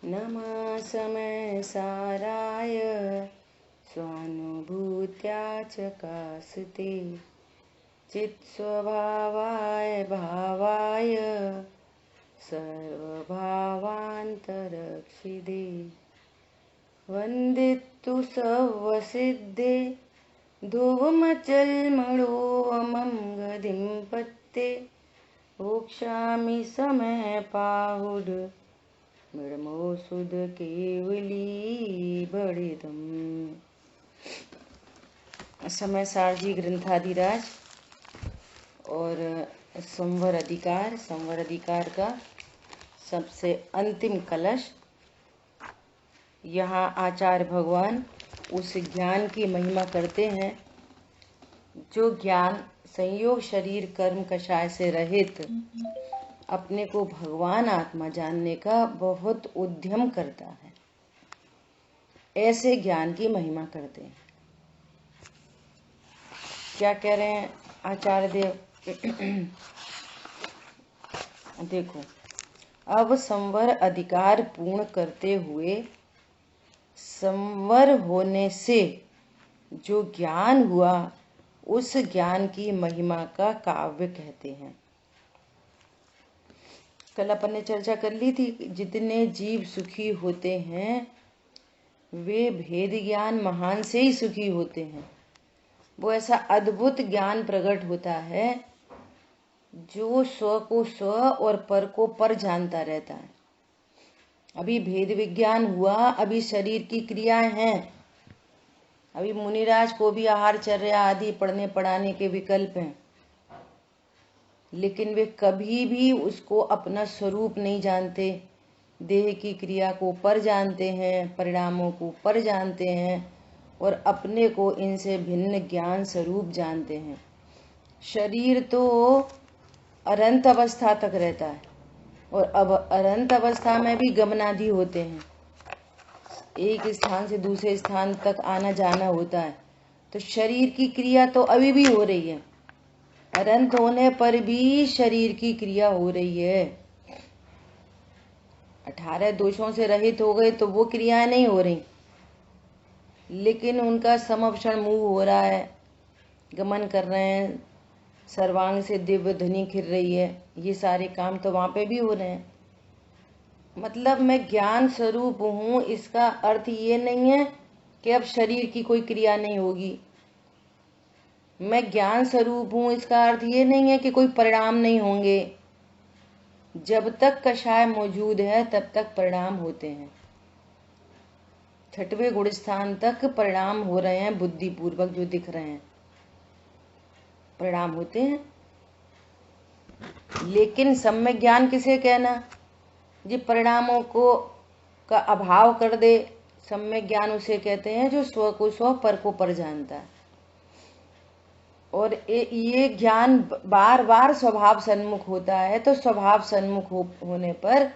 नमः समय साराय स्वानुभूत्या चकास्ते चित्स्वभावाय भावाय सर्वभावान्तरक्षिदे वन्दितु सर्वसिद्धे ध्रुवमचलमणोऽमं गतिं पत्ते वोक्षामि समय पाहुड मृमोसुद केवली बड़िदम। समय सारजी ग्रंथाधिराज और संवर अधिकार का सबसे अंतिम कलश। यहाँ आचार्य भगवान उस ज्ञान की महिमा करते हैं जो ज्ञान संयोग शरीर कर्म कषाय से रहित अपने को भगवान आत्मा जानने का बहुत उद्यम करता है। ऐसे ज्ञान की महिमा करते हैं। क्या कह रहे हैं आचार्य देव? देखो, अब संवर अधिकार पूर्ण करते हुए संवर होने से जो ज्ञान हुआ उस ज्ञान की महिमा का काव्य कहते हैं। कल अपन ने चर्चा कर ली थी, जितने जीव सुखी होते हैं वे भेद ज्ञान महान से ही सुखी होते हैं। वो ऐसा अद्भुत ज्ञान प्रकट होता है जो स्व को स्व और पर को पर जानता रहता है। अभी भेद विज्ञान हुआ, अभी शरीर की क्रियाएं हैं, अभी मुनिराज को भी आहारचर्या आदि पढ़ने पढ़ाने के विकल्प हैं, लेकिन वे कभी भी उसको अपना स्वरूप नहीं जानते। देह की क्रिया को पर जानते हैं, परिणामों को पर जानते हैं और अपने को इनसे भिन्न ज्ञान स्वरूप जानते हैं। शरीर तो अनंत अवस्था तक रहता है और अब अनंत अवस्था में भी गमनादि होते हैं, एक स्थान से दूसरे स्थान तक आना जाना होता है। तो शरीर की क्रिया तो अभी भी हो रही है, अनंत होने पर भी शरीर की क्रिया हो रही है। 18 दोषों से रहित हो गए तो वो क्रियाएं नहीं हो रही, लेकिन उनका समक्षण मूव हो रहा है, गमन कर रहे हैं, सर्वांग से दिव्य ध्वनि खिर रही है, ये सारे काम तो वहां पे भी हो रहे हैं। मतलब मैं ज्ञान स्वरूप हूं, इसका अर्थ ये नहीं है कि अब शरीर की कोई क्रिया नहीं होगी। मैं ज्ञान स्वरूप हूं, इसका अर्थ ये नहीं है कि कोई परिणाम नहीं होंगे। जब तक कषाय मौजूद है तब तक परिणाम होते हैं। 6वें गुण स्थान तक परिणाम हो रहे हैं, बुद्धिपूर्वक जो दिख रहे हैं परिणाम होते हैं। लेकिन सम्यक ज्ञान किसे कहना? जो परिणामों को का अभाव कर दे, सम्यक ज्ञान उसे कहते हैं जो स्व को स्व पर को पर जानता है। और ये ज्ञान बार बार स्वभाव सन्मुख होता है, तो स्वभाव सन्मुख होने पर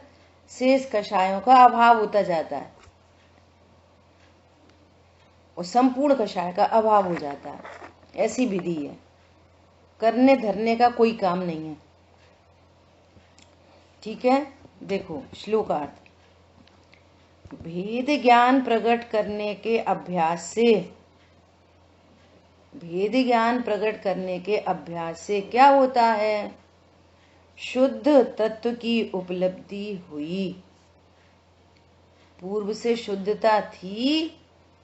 शेष कषायों का अभाव होता जाता है और संपूर्ण कषाय का अभाव हो जाता है। ऐसी विधि है, करने धरने का कोई काम नहीं है। ठीक है, देखो श्लोकार्थ। भेद ज्ञान प्रकट करने के अभ्यास से, भेद ज्ञान प्रकट करने के अभ्यास से क्या होता है? शुद्ध तत्व की उपलब्धि हुई। पूर्व से शुद्धता थी,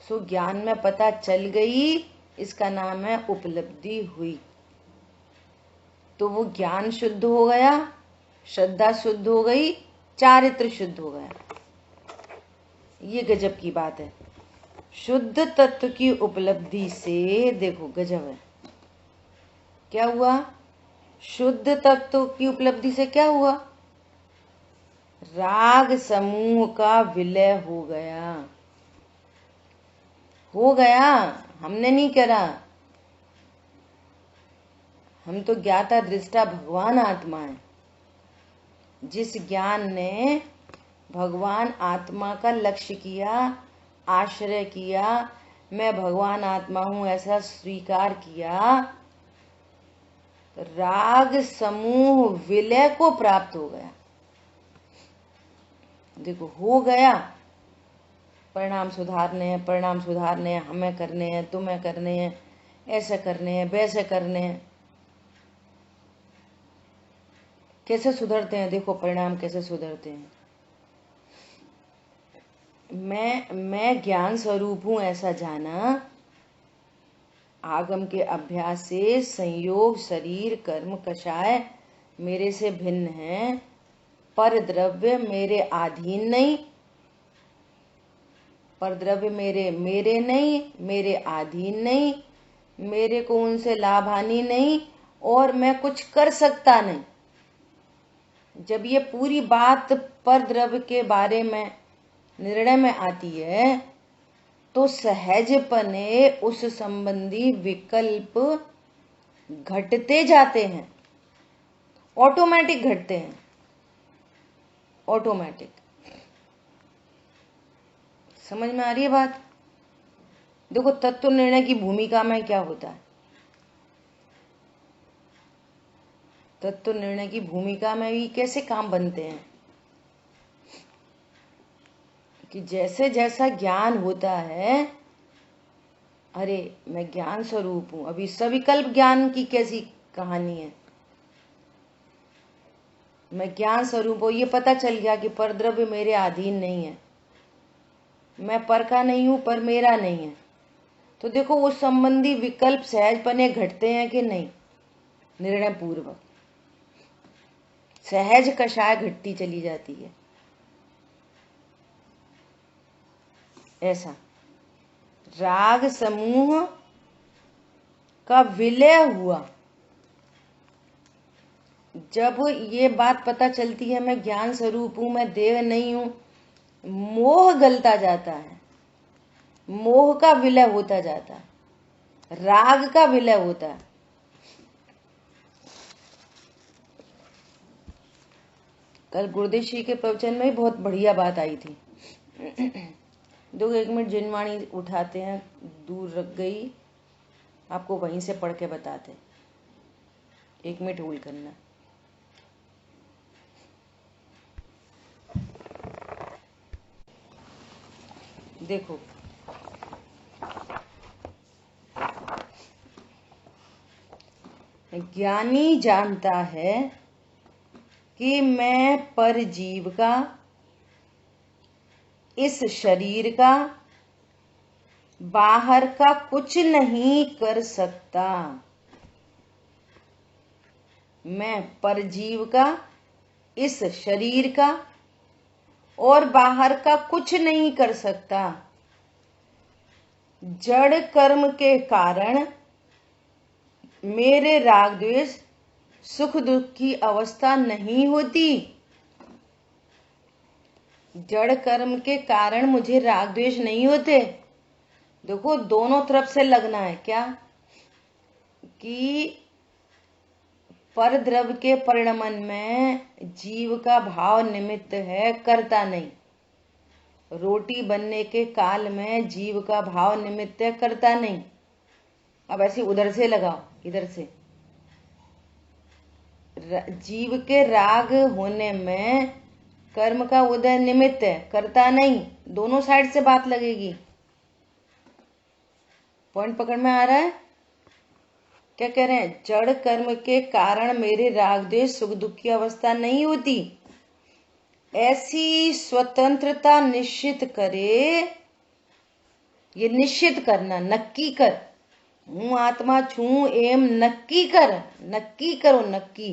सो ज्ञान में पता चल गई, इसका नाम है उपलब्धि हुई। तो वो ज्ञान शुद्ध हो गया, श्रद्धा शुद्ध हो गई, चारित्र शुद्ध हो गया। ये गजब की बात है। शुद्ध तत्व की उपलब्धि से, देखो गजब है, क्या हुआ? शुद्ध तत्व की उपलब्धि से क्या हुआ? राग समूह का विलय हो गया। हो गया, हमने नहीं करा। हम तो ज्ञाता दृष्टा भगवान आत्मा है। जिस ज्ञान ने भगवान आत्मा का लक्ष्य किया, आश्रय किया, मैं भगवान आत्मा हूं ऐसा स्वीकार किया, राग समूह विलय को प्राप्त हो गया। देखो हो गया, परिणाम सुधारने हैं, परिणाम सुधारने हैं, हमें करने हैं, तुम्हें करने हैं, ऐसे करने हैं, वैसे करने हैं। कैसे सुधरते हैं? देखो परिणाम कैसे सुधरते हैं। मैं ज्ञान स्वरूप हूं ऐसा जाना, आगम के अभ्यास से संयोग शरीर कर्म कषाय मेरे से भिन्न है, पर द्रव्य मेरे अधीन नहीं, पर द्रव्य मेरे नहीं, मेरे अधीन नहीं, मेरे को उनसे लाभ हानि नहीं, और मैं कुछ कर सकता नहीं। जब ये पूरी बात पर द्रव्य के बारे में निर्णय में आती है तो सहजपने उस संबंधी विकल्प घटते जाते हैं, ऑटोमेटिक घटते हैं, ऑटोमेटिक। समझ में आ रही है बात? देखो तत्व निर्णय की भूमिका में क्या होता है, तत्व निर्णय की भूमिका में भी कैसे काम बनते हैं कि जैसे जैसा ज्ञान होता है, अरे मैं ज्ञान स्वरूप हूं, अभी सविकल्प ज्ञान की कैसी कहानी है, मैं ज्ञान स्वरूप हूं, ये पता चल गया कि परद्रव्य मेरे अधीन नहीं है, मैं पर का नहीं हूं, पर मेरा नहीं है। तो देखो उस संबंधी विकल्प सहजपने घटते हैं कि नहीं, निर्णय पूर्वक सहज कषाय घटती चली जाती है। ऐसा राग समूह का विलय हुआ, जब ये बात पता चलती है मैं ज्ञान स्वरूप हूं, मैं देह नहीं हूं, मोह गलता जाता है, मोह का विलय होता जाता है, राग का विलय होता है। कल गुरुदेव श्री के प्रवचन में बहुत बढ़िया बात आई थी। दो एक मिनट जिनवाणी उठाते हैं, दूर रख गई, आपको वहीं से पढ़ के बताते, 1 मिनट होल्ड करना। देखो ज्ञानी जानता है कि मैं पर जीव का, इस शरीर का, बाहर का कुछ नहीं कर सकता। मैं पर जीव का, इस शरीर का और बाहर का कुछ नहीं कर सकता। जड़ कर्म के कारण मेरे राग द्वेष सुख दुख की अवस्था नहीं होती। जड़ कर्म के कारण मुझे राग द्वेष नहीं होते। देखो दोनों तरफ से लगना है, क्या कि पर द्रव्य के परिणमन में जीव का भाव निमित्त है, करता नहीं। रोटी बनने के काल में जीव का भाव निमित्त है, करता नहीं। अब ऐसे उधर से लगाओ, इधर से जीव के राग होने में कर्म का उदय निमित्त है, करता नहीं। दोनों साइड से बात लगेगी। पॉइंट पकड़ में आ रहा है? क्या कह रहे हैं? जड़ कर्म के कारण मेरे राग द्वेष सुख दुख की अवस्था नहीं होती। ऐसी स्वतंत्रता निश्चित करे, ये निश्चित करना, नक्की कर। हूं आत्मा छू एम नक्की कर, नक्की करो, नक्की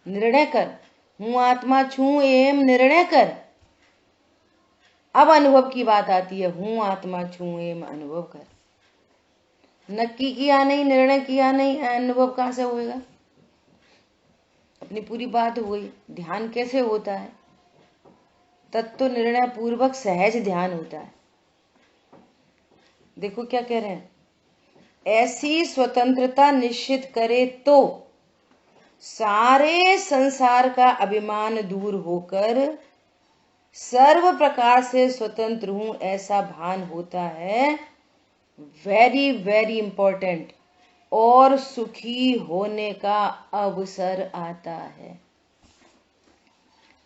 निर्णय कर। हूं आत्मा छू एम निर्णय कर। अब अनुभव की बात आती है, हूं आत्मा छू एम अनुभव कर। नक्की किया नहीं, निर्णय किया नहीं, अनुभव कहां से होएगा? अपनी पूरी बात हो गई। ध्यान कैसे होता है? तत्व निर्णय पूर्वक सहज ध्यान होता है। देखो क्या कह रहे हैं, ऐसी स्वतंत्रता निश्चित करे तो सारे संसार का अभिमान दूर होकर सर्व प्रकार से स्वतंत्र हूं ऐसा भान होता है। Very very important. और सुखी होने का अवसर आता है।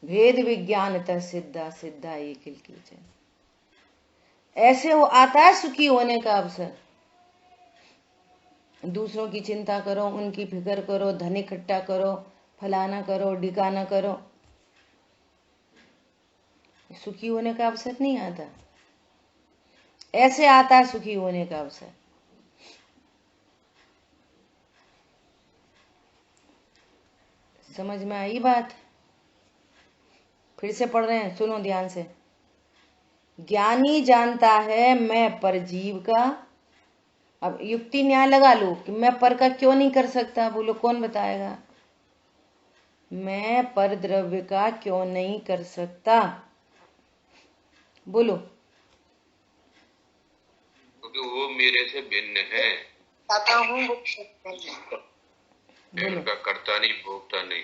भेद विज्ञानतः सिद्धा सिद्धा एक कीचन। ऐसे हो आता है सुखी होने का अवसर। दूसरों की चिंता करो, उनकी फिक्र करो, धन इकट्ठा करो, फलाना करो, ढिकाना करो, सुखी होने का अवसर नहीं आता। ऐसे आता है सुखी होने का अवसर। समझ में आई बात? फिर से पढ़ रहे हैं, सुनो ध्यान से। ज्ञानी जानता है मैं पर जीव का। अब युक्ति न्याय लगा लो कि मैं पर का क्यों नहीं कर सकता। बोलो कौन बताएगा? मैं पर द्रव्य का क्यों नहीं कर सकता? बोलो। क्योंकि वो मेरे से भिन्न है। मैं उनका कर्ता नहीं, भोगता नहीं।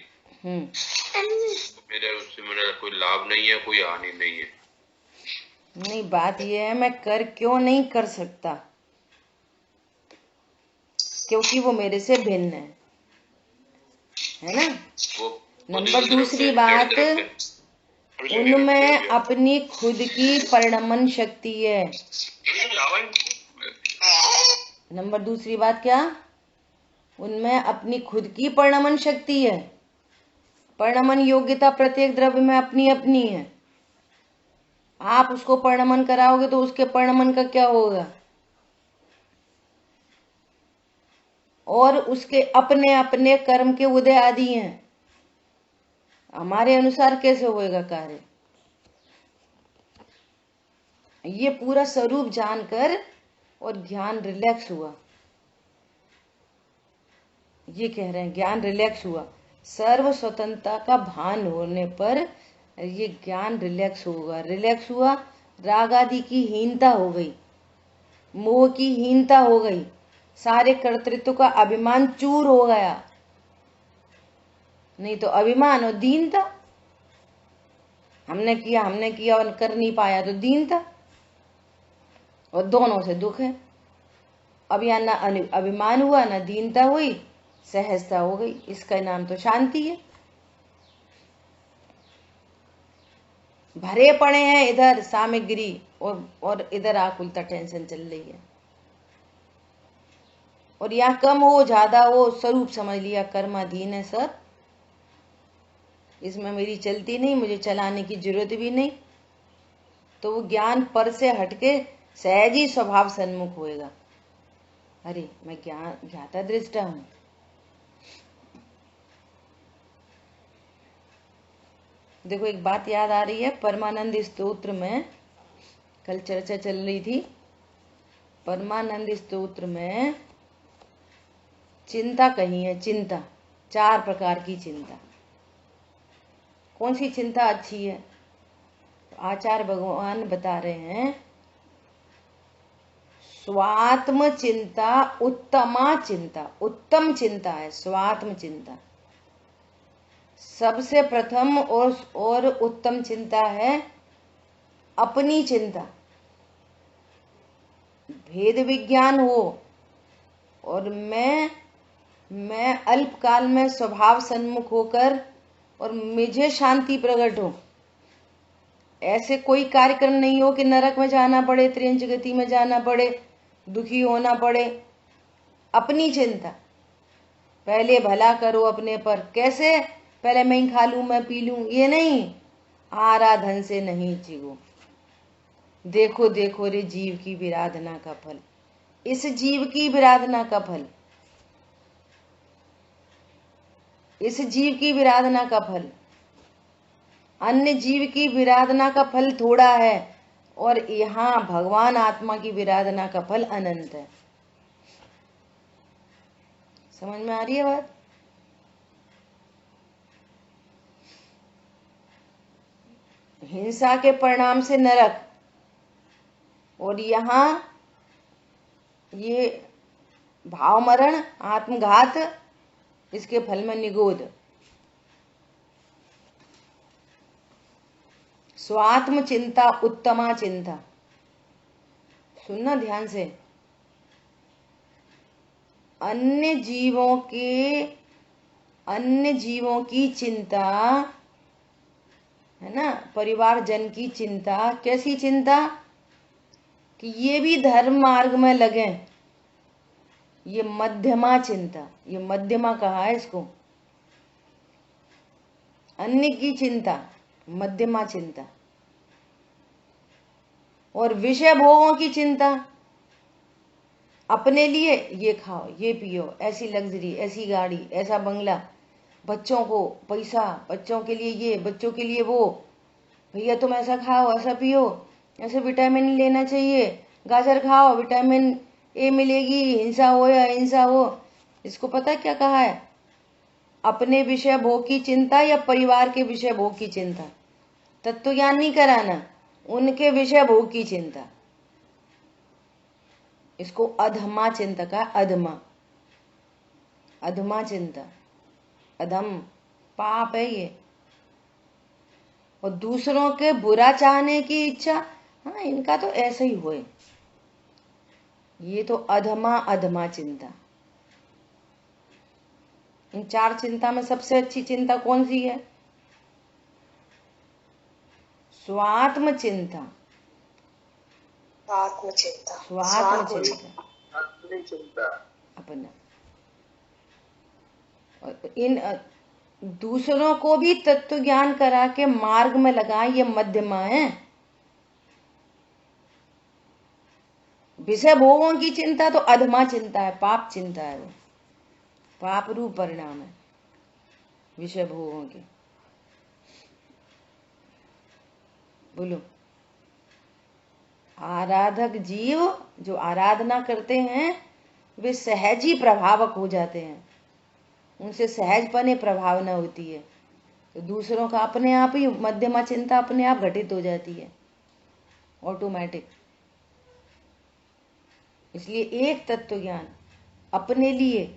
मेरे उससे मेरा कोई लाभ नहीं है, कोई हानि नहीं है। नहीं, बात यह है मैं कर क्यों नहीं कर सकता? क्योंकि वो मेरे से भिन्न है ना। नंबर दूसरी बात, उनमें अपनी खुद की परिणमन शक्ति है। नंबर दूसरी बात क्या? उनमें अपनी खुद की परिणमन शक्ति है। परिणमन योग्यता प्रत्येक द्रव्य में अपनी अपनी है। आप उसको परिणमन कराओगे तो उसके परिणमन का क्या होगा? और उसके अपने अपने कर्म के उदय आदि हैं। हमारे अनुसार कैसे होएगा कार्य? ये पूरा स्वरूप जानकर और ज्ञान रिलैक्स हुआ। ये कह रहे हैं ज्ञान रिलैक्स हुआ। सर्व स्वतंत्रता का भान होने पर ये ज्ञान रिलैक्स होगा। रिलैक्स हुआ, राग आदि की हीनता हो गई, मोह की हीनता हो गई, सारे कर्तृत्व का अभिमान चूर हो गया। नहीं तो अभिमान और दीनता, हमने किया और कर नहीं पाया तो दीनता, और दोनों से दुख है। अब यहाँ ना अभिमान हुआ ना दीनता हुई, सहजता हो गई। इसका नाम तो शांति है। भरे पड़े हैं इधर सामग्री और इधर आकुलता टेंशन चल रही है। और यहाँ कम हो ज्यादा हो स्वरूप समझ लिया, कर्माधीन है सब, इसमें मेरी चलती नहीं, मुझे चलाने की जरूरत भी नहीं। तो वो ज्ञान पर से हटके सहज ही स्वभाव सन्मुख होएगा। अरे मैं ज्ञाता दृष्टा हूं। देखो एक बात याद आ रही है, परमानंद स्तोत्र में कल चर्चा चल रही थी। परमानंद स्तोत्र में चिंता कही है, चिंता 4 प्रकार की चिंता। कौन सी चिंता अच्छी है? आचार्य भगवान बता रहे हैं स्वात्म चिंता उत्तमा चिंता। उत्तम चिंता है स्वात्म चिंता। सबसे प्रथम और उत्तम चिंता है अपनी चिंता। भेद विज्ञान हो और मैं अल्पकाल में स्वभाव सन्मुख होकर और मुझे शांति प्रकट हो। ऐसे कोई कार्यक्रम नहीं हो कि नरक में जाना पड़े, त्रिंच गति में जाना पड़े, दुखी होना पड़े। अपनी चिंता, पहले भला करो अपने पर। कैसे? पहले मैं ही खा लूं, मैं पी लूं, ये नहीं। आराधन से नहीं जीवो। देखो देखो रे जीव की विराधना का फल। इस जीव की विराधना का फल, इस जीव की विराधना का फल, अन्य जीव की विराधना का फल थोड़ा है, और यहाँ भगवान आत्मा की विराधना का फल अनंत है। समझ में आ रही है बात? हिंसा के परिणाम से नरक, और यहाँ ये भाव मरण आत्मघात, इसके फल में निगोद। स्वात्म चिंता उत्तमा चिंता। सुनना ध्यान से। अन्य जीवों की चिंता है ना, परिवार जन की चिंता। कैसी चिंता? कि ये भी धर्म मार्ग में लगे। ये मध्यमा चिंता, ये मध्यमा कहा है इसको। अन्य की चिंता मध्यमा चिंता। और विषय भोगों की चिंता, अपने लिए ये खाओ, ये पियो, ऐसी लग्जरी, ऐसी गाड़ी, ऐसा बंगला, बच्चों को पैसा, बच्चों के लिए ये, बच्चों के लिए वो, भैया तुम ऐसा खाओ, ऐसा पियो, ऐसे विटामिन लेना चाहिए, गाजर खाओ, विटामिन ए मिलेगी, हिंसा हो या अहिंसा हो। इसको पता क्या कहा है? अपने विषय भोग की चिंता या परिवार के विषय भोग की चिंता। तत्व ज्ञान नहीं कराना, उनके विषय भोग की चिंता। इसको अधमा चिंता का, अधमा, अधमा चिंता, अधम पाप है ये। और दूसरों के बुरा चाहने की इच्छा, हाँ इनका तो ऐसा ही हुए। ये तो अधमा अधमा चिंता। इन चार चिंता में सबसे अच्छी चिंता कौन सी है? स्वात्म चिंता। स्वात्म चिंता, स्वात्म चिंता अपना। इन दूसरों को भी तत्व ज्ञान करा के मार्ग में लगा, ये मध्यमा है। विषय भोगों की चिंता तो अधमा चिंता है, पाप चिंता है, वो पाप रूप परिणाम है विषय भोगों के। बोलो, आराधक जीव जो आराधना करते हैं वे सहज ही प्रभावक हो जाते हैं, उनसे सहजपने प्रभावना होती है। तो दूसरों का अपने आप ही मध्यमा चिंता अपने आप घटित हो जाती है, ऑटोमेटिक। इसलिए एक तत्व ज्ञान अपने लिए,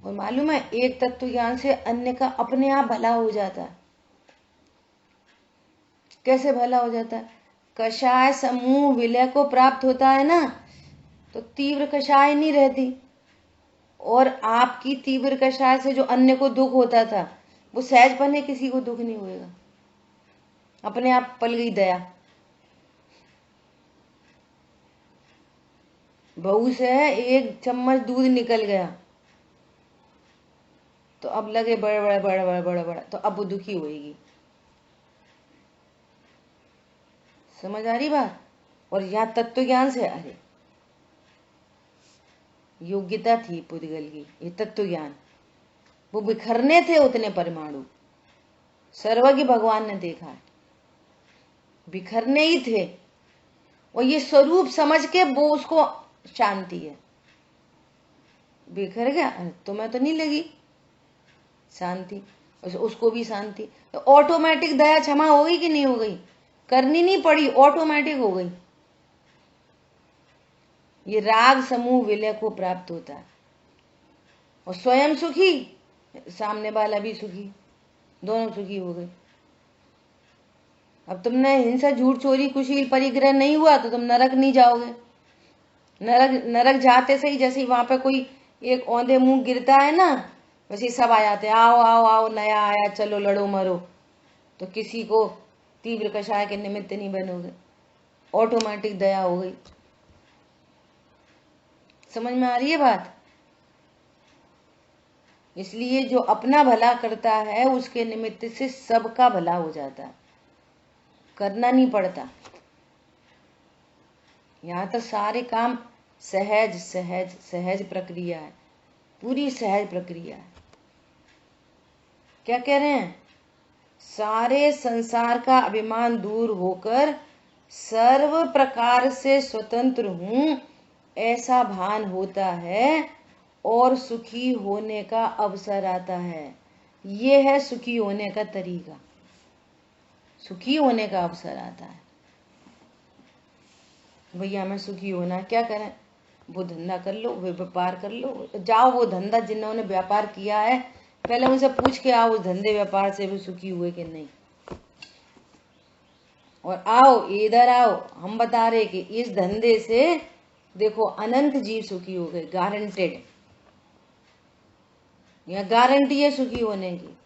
और मालूम है एक तत्व ज्ञान से अन्य का अपने आप भला हो जाता है। कैसे भला हो जाता है? कषाय समूह विलय को प्राप्त होता है ना, तो तीव्र कषाय नहीं रहती। और आपकी तीव्र कषाय से जो अन्य को दुख होता था, वो सहजपने किसी को दुख नहीं होएगा, अपने आप पल गई दया। बहू से एक चम्मच दूध निकल गया तो अब लगे बड़ा बड़ा बड़ा बड़ा बड़ा बड़ा, तो अब वो दुखी होएगी। समझ आ रही बात? और यहाँ तत्व ज्ञान से, अरे योग्यता थी पुद्गल की, ये तत्व ज्ञान, वो बिखरने थे उतने परमाणु, सर्वज्ञ भगवान ने देखा है, बिखरने ही थे। और ये स्वरूप समझ के वो उसको शांति है। बिखर गया, तुम्हें तो नहीं लगी शांति, उसको भी शांति। तो ऑटोमेटिक दया क्षमा हो गई कि नहीं हो गई? करनी नहीं पड़ी, ऑटोमेटिक हो गई। ये राग समूह विलय को प्राप्त होता है। और स्वयं सुखी, सामने वाला भी सुखी, दोनों सुखी हो गए। अब तुमने हिंसा झूठ चोरी कुशील परिग्रह नहीं हुआ तो तुम नरक नहीं जाओगे। नरक जाते से ही जैसे वहां पे कोई एक औंधे मुंह गिरता है ना, वैसे सब आ जाते हैं, आओ आओ आओ नया आया, चलो लड़ो मरो। तो किसी को तीव्र कषाय के निमित्त नहीं बनोगे, ऑटोमेटिक दया हो गई। समझ में आ रही है बात? इसलिए जो अपना भला करता है उसके निमित्त से सबका भला हो जाता है, करना नहीं पड़ता। यहाँ तो सारे काम सहज सहज सहज प्रक्रिया है, पूरी सहज प्रक्रिया है। क्या कह रहे हैं? सारे संसार का अभिमान दूर होकर सर्व प्रकार से स्वतंत्र हूं ऐसा भान होता है और सुखी होने का अवसर आता है। ये है सुखी होने का तरीका, सुखी होने का अवसर आता है। भैया हमें सुखी होना, क्या करें? वो धंधा कर लो, वो व्यापार कर लो, जाओ वो धंधा जिन्होंने व्यापार किया है पहले उनसे पूछ के आओ उस धंधे व्यापार से भी सुखी हुए कि नहीं। और आओ इधर आओ, हम बता रहे कि इस धंधे से देखो अनंत जीव सुखी हो गए, गारंटेड। यह गारंटी है सुखी होने की।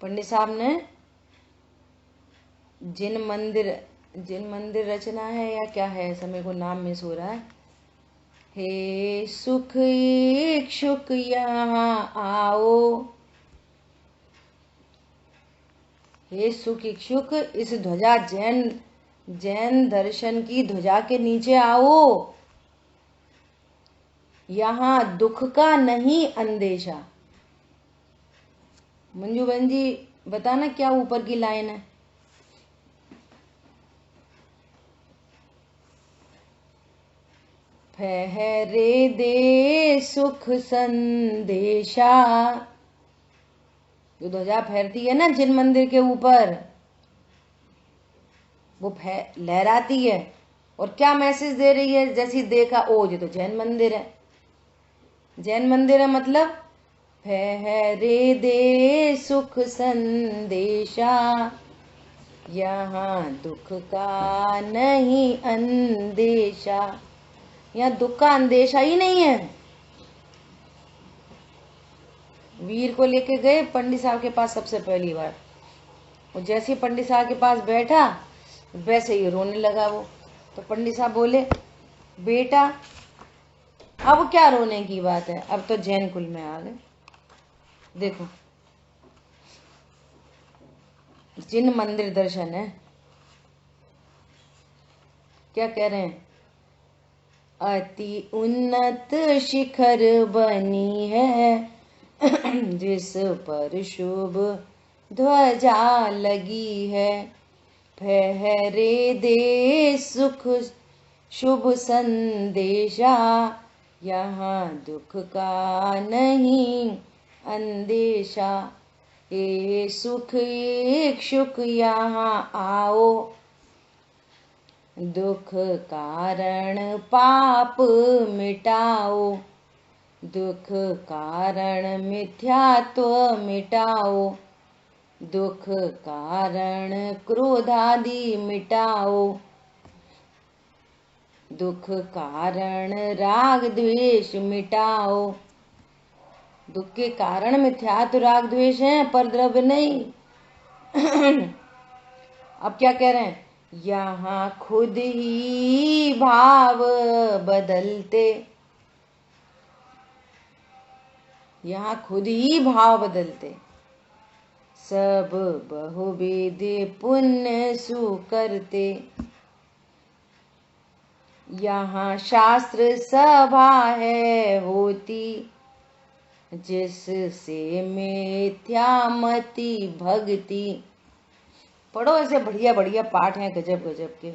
पंडित साहब ने जिन मंदिर रचना है या क्या है, समय को नाम मिस हो रहा है। हे सुख इच्छुक यहाँ आओ, हे सुख इच्छुक इस ध्वजा जैन दर्शन की ध्वजा के नीचे आओ। यहाँ दुख का नहीं अंदेशा। मंजू बहन जी बताना क्या ऊपर की लाइन है। फहरे दे सुख संदेशा। जो ध्वजा फहरती है ना जिन मंदिर के ऊपर, वो लहराती है और क्या मैसेज दे रही है। जैसी देखा, ओ ये तो जैन मंदिर है। जैन मंदिर है मतलब फहरे दे सुख संदेशा, यहाँ दुख का नहीं अंदेशा। यहाँ दुख का अंदेशा ही नहीं है। वीर को लेके गए पंडित साहब के पास सबसे पहली बार, और जैसे पंडित साहब के पास बैठा वैसे ही रोने लगा वो। तो पंडित साहब बोले, बेटा अब क्या रोने की बात है, अब तो जैन कुल में आ गए। देखो जिन मंदिर दर्शन है, क्या कह रहे हैं, अति उन्नत शिखर बनी है जिस पर शुभ ध्वजा लगी है। फहरे दे सुख शुभ संदेशा, यहाँ दुख का नहीं अंदेशा। हे सुख इच्छुक यहाँ आओ, दुख कारण पाप मिटाओ। दुख कारण मिथ्यात्व मिटाओ, दुख कारण क्रोधादि मिटाओ। दुख कारण राग द्वेष मिटाओ। दुख के कारण मिथ्यात्व राग द्वेष है, पर द्रव्य नहीं। अब क्या कह रहे हैं, यहाँ खुद ही भाव बदलते, यहाँ खुद ही भाव बदलते। सब बहुविध पुण्य सुकरते, यहाँ शास्त्र सभा है होती, जिससे मिथ्यामति भक्ति। पढ़ो, ऐसे बढ़िया बढ़िया पाठ हैं गजब गजब के।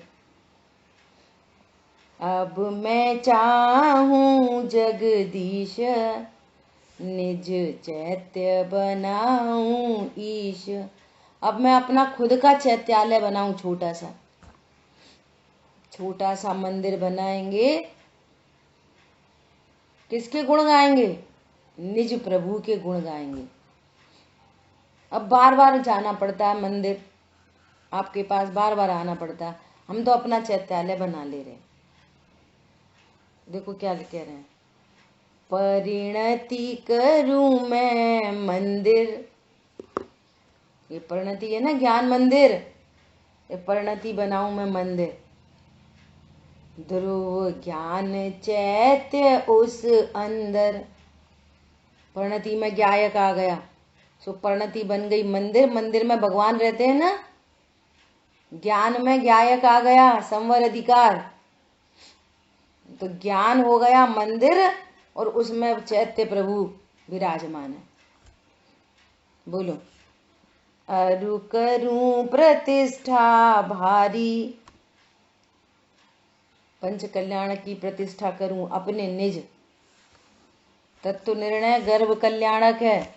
अब मैं चाहूं जगदीश, निज चैत्य बनाऊं ईश। अब मैं अपना खुद का चैत्यालय बनाऊं, छोटा सा मंदिर बनाएंगे। किसके गुण गाएंगे, निज प्रभु के गुण गाएंगे। अब बार बार जाना पड़ता है मंदिर, आपके पास बार बार आना पड़ता है। हम तो अपना चैत्यालय बना ले रहे। देखो क्या कह रहे हैं, परिणति करूं मैं मंदिर। ये परिणति है ना, ज्ञान मंदिर। ये परिणति बनाऊं मैं मंदिर। ध्रुव ज्ञान चैत्य उस अंदर। परिणति में ज्ञायक आ गया, सो परिणति बन गई मंदिर। मंदिर में भगवान रहते हैं ना। ज्ञान में ज्ञायक आ गया, संवर अधिकार, तो ज्ञान हो गया मंदिर, और उसमें चैत्य प्रभु विराजमान है। बोलो, अरु करूं प्रतिष्ठा भारी। पंच कल्याण की प्रतिष्ठा करूं अपने निज। तत्व निर्णय गर्भ कल्याणक है,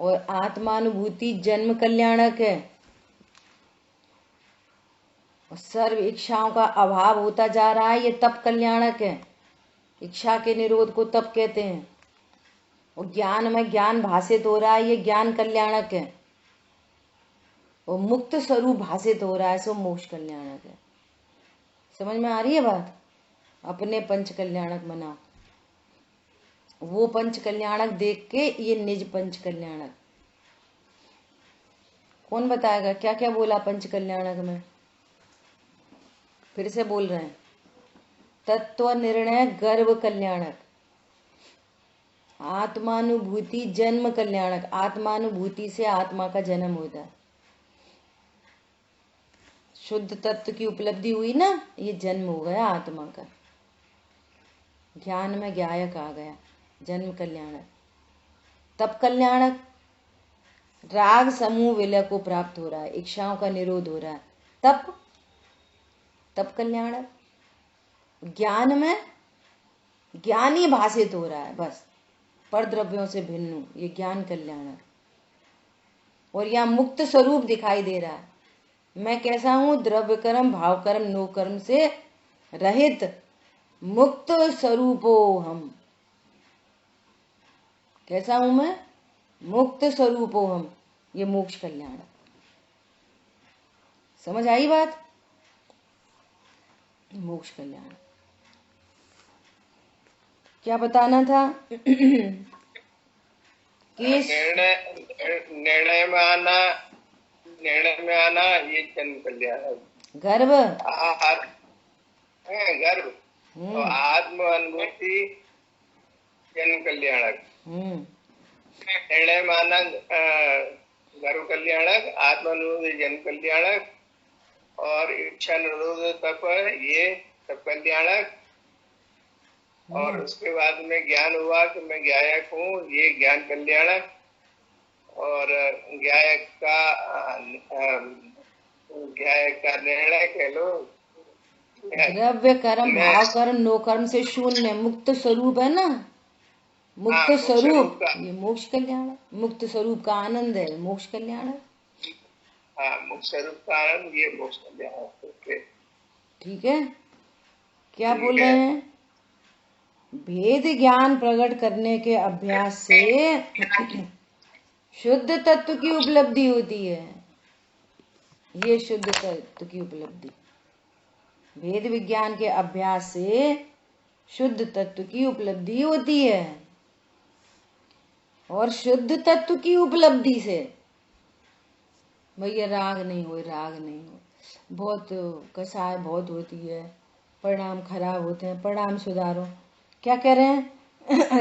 और आत्मानुभूति जन्म कल्याणक है। और सर्व इच्छाओं का अभाव होता जा रहा है, ये तप कल्याणक है। इच्छा के निरोध को तप कहते हैं। और ज्ञान में ज्ञान भाषित हो रहा है, ये ज्ञान कल्याणक है। और मुक्त स्वरूप भाषित हो रहा है, सो मोक्ष कल्याणक है। समझ में आ रही है बात। अपने पंच कल्याणक बनाओ, वो पंच कल्याणक देख के ये निज पंच कल्याणक। कौन बताएगा? क्या क्या बोला पंच कल्याणक में? फिर से बोल रहे हैं। तत्व निर्णय गर्भ कल्याणक, आत्मानुभूति जन्म कल्याणक। आत्मानुभूति से आत्मा का जन्म होता है। शुद्ध तत्व की उपलब्धि हुई ना, ये जन्म हो गया आत्मा का। ज्ञान में ज्ञायक आ गया, जन्म कल्याणक। तप कल्याणक, राग समूह विलय को प्राप्त हो रहा है, इच्छाओं का निरोध हो रहा है। तप कल्याणक। ज्ञान में ज्ञानी भाषित हो रहा है, बस पर द्रव्यों से भिन्न, ये ज्ञान कल्याणक। और यहाँ मुक्त स्वरूप दिखाई दे रहा है। मैं कैसा हूं? द्रव्य कर्म, भाव कर्म, नो कर्म से रहित मुक्त स्वरूपो हम। कैसा हूं मैं? मुक्त स्वरूपो हम। ये मोक्ष कल्याण। समझ आई बात? मोक्ष कल्याण। क्या बताना था? निर्णय में आना ये जन्म कल्याण। गर्भ गर्भ तो आत्म अनुभूति जन्म कल्याणक। निर्णय में आना गर्भ कल्याणक, आत्म अनुभूति जन्म कल्याणक, और इच्छा निरोध तप ये सब कल्याणक। और उसके बाद में ज्ञान हुआ कि मैं ज्ञायक हूँ, ये ज्ञान कल्याणक। और ज्ञायक का निर्णय कह लो। द्रव्य कर्म, भाव कर्म, नो कर्म से शून्य मुक्त स्वरूप है ना, मुक्त स्वरूप, ये मोक्ष कल्याण है। मुक्त स्वरूप का आनंद है, मोक्ष कल्याण है। मुक्त स्वरूप का आनंद, ये मोक्ष कल्याण है। ठीक है। क्या बोल रहे हैं? भेद ज्ञान प्रकट करने के अभ्यास से शुद्ध तत्व की उपलब्धि होती है। ये शुद्ध तत्व की उपलब्धि भेद विज्ञान के अभ्यास से शुद्ध तत्व की उपलब्धि होती है। और शुद्ध तत्व की उपलब्धि से भैया राग नहीं हो, राग नहीं हो, बहुत कसाय बहुत होती है, परिणाम खराब होते हैं, परिणाम सुधारो। क्या कह रहे हैं?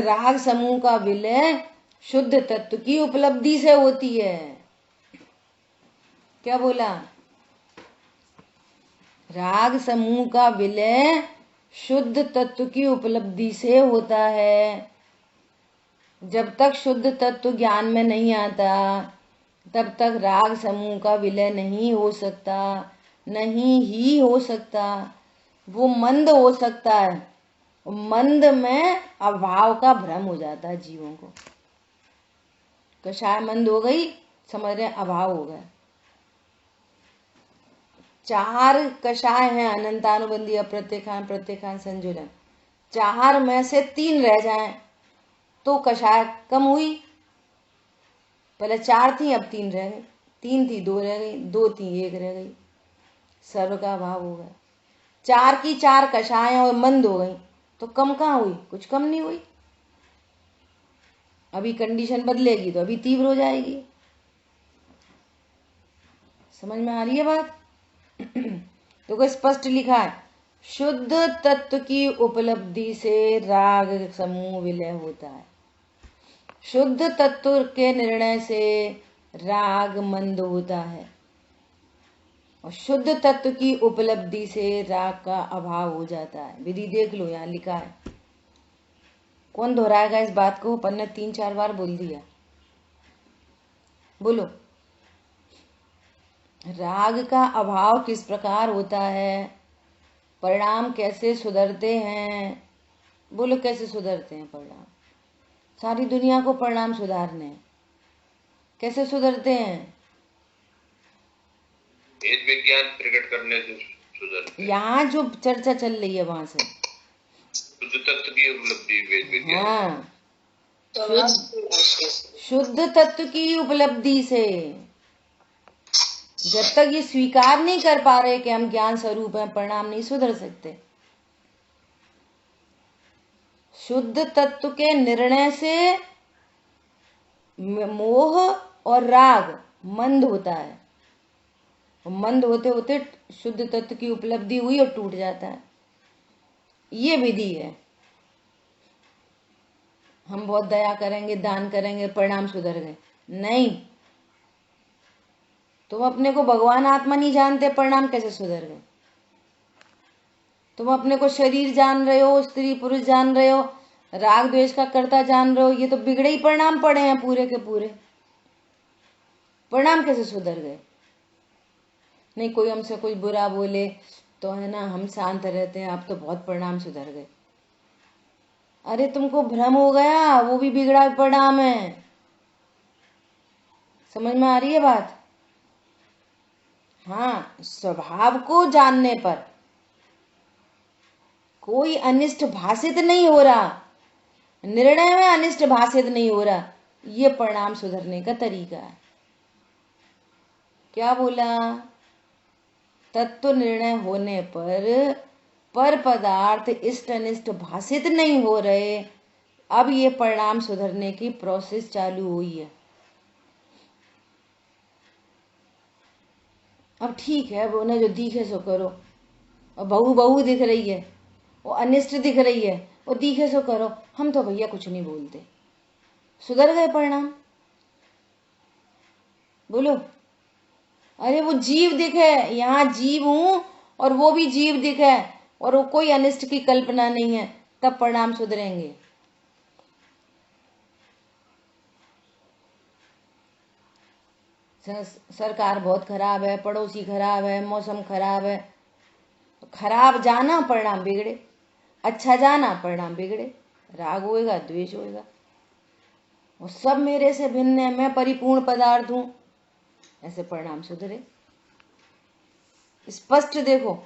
राग समूह का विलय शुद्ध तत्व की उपलब्धि से होती है। क्या बोला? राग समूह का विलय शुद्ध तत्व की उपलब्धि से होता है। जब तक शुद्ध तत्व ज्ञान में नहीं आता तब तक राग समूह का विलय नहीं हो सकता, नहीं ही हो सकता। वो मंद हो सकता है, मंद में अभाव का भ्रम हो जाता है जीवों को। कषाय मंद हो गई, समझ रहे अभाव हो गया। 4 कषाय हैं, अनंतानुबंधी, अप्रत्यखान, प्रत्यखान, संजुलन। 4 में से 3 रह जाएं तो कषाय कम हुई। पहले 4 थी, अब 3 रह गई। 3 थी, 2 रह गई, 2 थी, 1 रह गई। सर्व का अभाव हो गया। 4 की 4 कषाय और मंद हो गई तो कम कहाँ हुई? कुछ कम नहीं हुई। अभी कंडीशन बदलेगी तो अभी तीव्र हो जाएगी। समझ में आ रही है बात? तो को स्पष्ट लिखा है, शुद्ध तत्व की उपलब्धि से राग समूह विलय होता है। शुद्ध तत्व के निर्णय से राग मंद होता है और शुद्ध तत्व की उपलब्धि से राग का अभाव हो जाता है। विधि देख लो, यहाँ लिखा है। कौन दोहराएगा इस बात को? अपन ने 3-4 बार बोल दिया। बोलो, राग का अभाव किस प्रकार होता है? परिणाम कैसे सुधरते हैं? बोलो, कैसे सुधरते हैं परिणाम? सारी दुनिया को परिणाम सुधारने हैं। कैसे सुधरते हैं? भेद विज्ञान प्रकट करने से सुधरते हैं। यहाँ जो चर्चा चल रही है वहां से शुद्ध तत्व की उपलब्धि, भेद विज्ञान। हाँ, शुद्ध तत्व की उपलब्धि से। जब तक ये स्वीकार नहीं कर पा रहे कि हम ज्ञान स्वरूप हैं, परिणाम नहीं सुधर सकते। शुद्ध तत्व के निर्णय से मोह और राग मंद होता है, मंद होते होते शुद्ध तत्व की उपलब्धि हुई और टूट जाता है। ये विधि है। हम बहुत दया करेंगे, दान करेंगे, परिणाम सुधर गए, नहीं। तुम अपने को भगवान आत्मा नहीं जानते, परिणाम कैसे सुधर गए? तुम अपने को शरीर जान रहे हो, स्त्री पुरुष जान रहे हो, राग द्वेष का कर्ता जान रहे हो, ये तो बिगड़े ही परिणाम पड़े हैं पूरे के पूरे। परिणाम कैसे सुधर गए? नहीं, कोई हमसे कोई बुरा बोले तो है ना हम शांत रहते हैं, अब तो बहुत परिणाम सुधर गए। अरे तुमको भ्रम हो गया, वो भी बिगड़ा परिणाम है। समझ में आ रही है बात? हाँ, स्वभाव को जानने पर कोई अनिष्ट भाषित नहीं हो रहा, निर्णय में अनिष्ट भाषित नहीं हो रहा, ये परिणाम सुधरने का तरीका है। क्या बोला? तत्व निर्णय होने पर पदार्थ इष्ट अनिष्ट भाषित नहीं हो रहे, अब ये परिणाम सुधरने की प्रोसेस चालू हुई है। अब ठीक है, वो ना जो दिखे सो करो, और बहू बहू दिख रही है, वो अनिष्ट दिख रही है, वो दिखे सो करो, हम तो भैया कुछ नहीं बोलते, सुधर गए परिणाम। बोलो। अरे वो जीव दिखे, यहाँ जीव हूं और वो भी जीव दिखे और वो कोई अनिष्ट की कल्पना नहीं है, तब परिणाम सुधरेंगे। सरकार बहुत खराब है, पड़ोसी खराब है, मौसम खराब है, खराब जाना परिणाम बिगड़े, अच्छा जाना परिणाम बिगड़े, राग होएगा, द्वेष होएगा, वो सब मेरे से भिन्न है, मैं परिपूर्ण पदार्थ हूं, ऐसे परिणाम सुधरे। स्पष्ट देखो,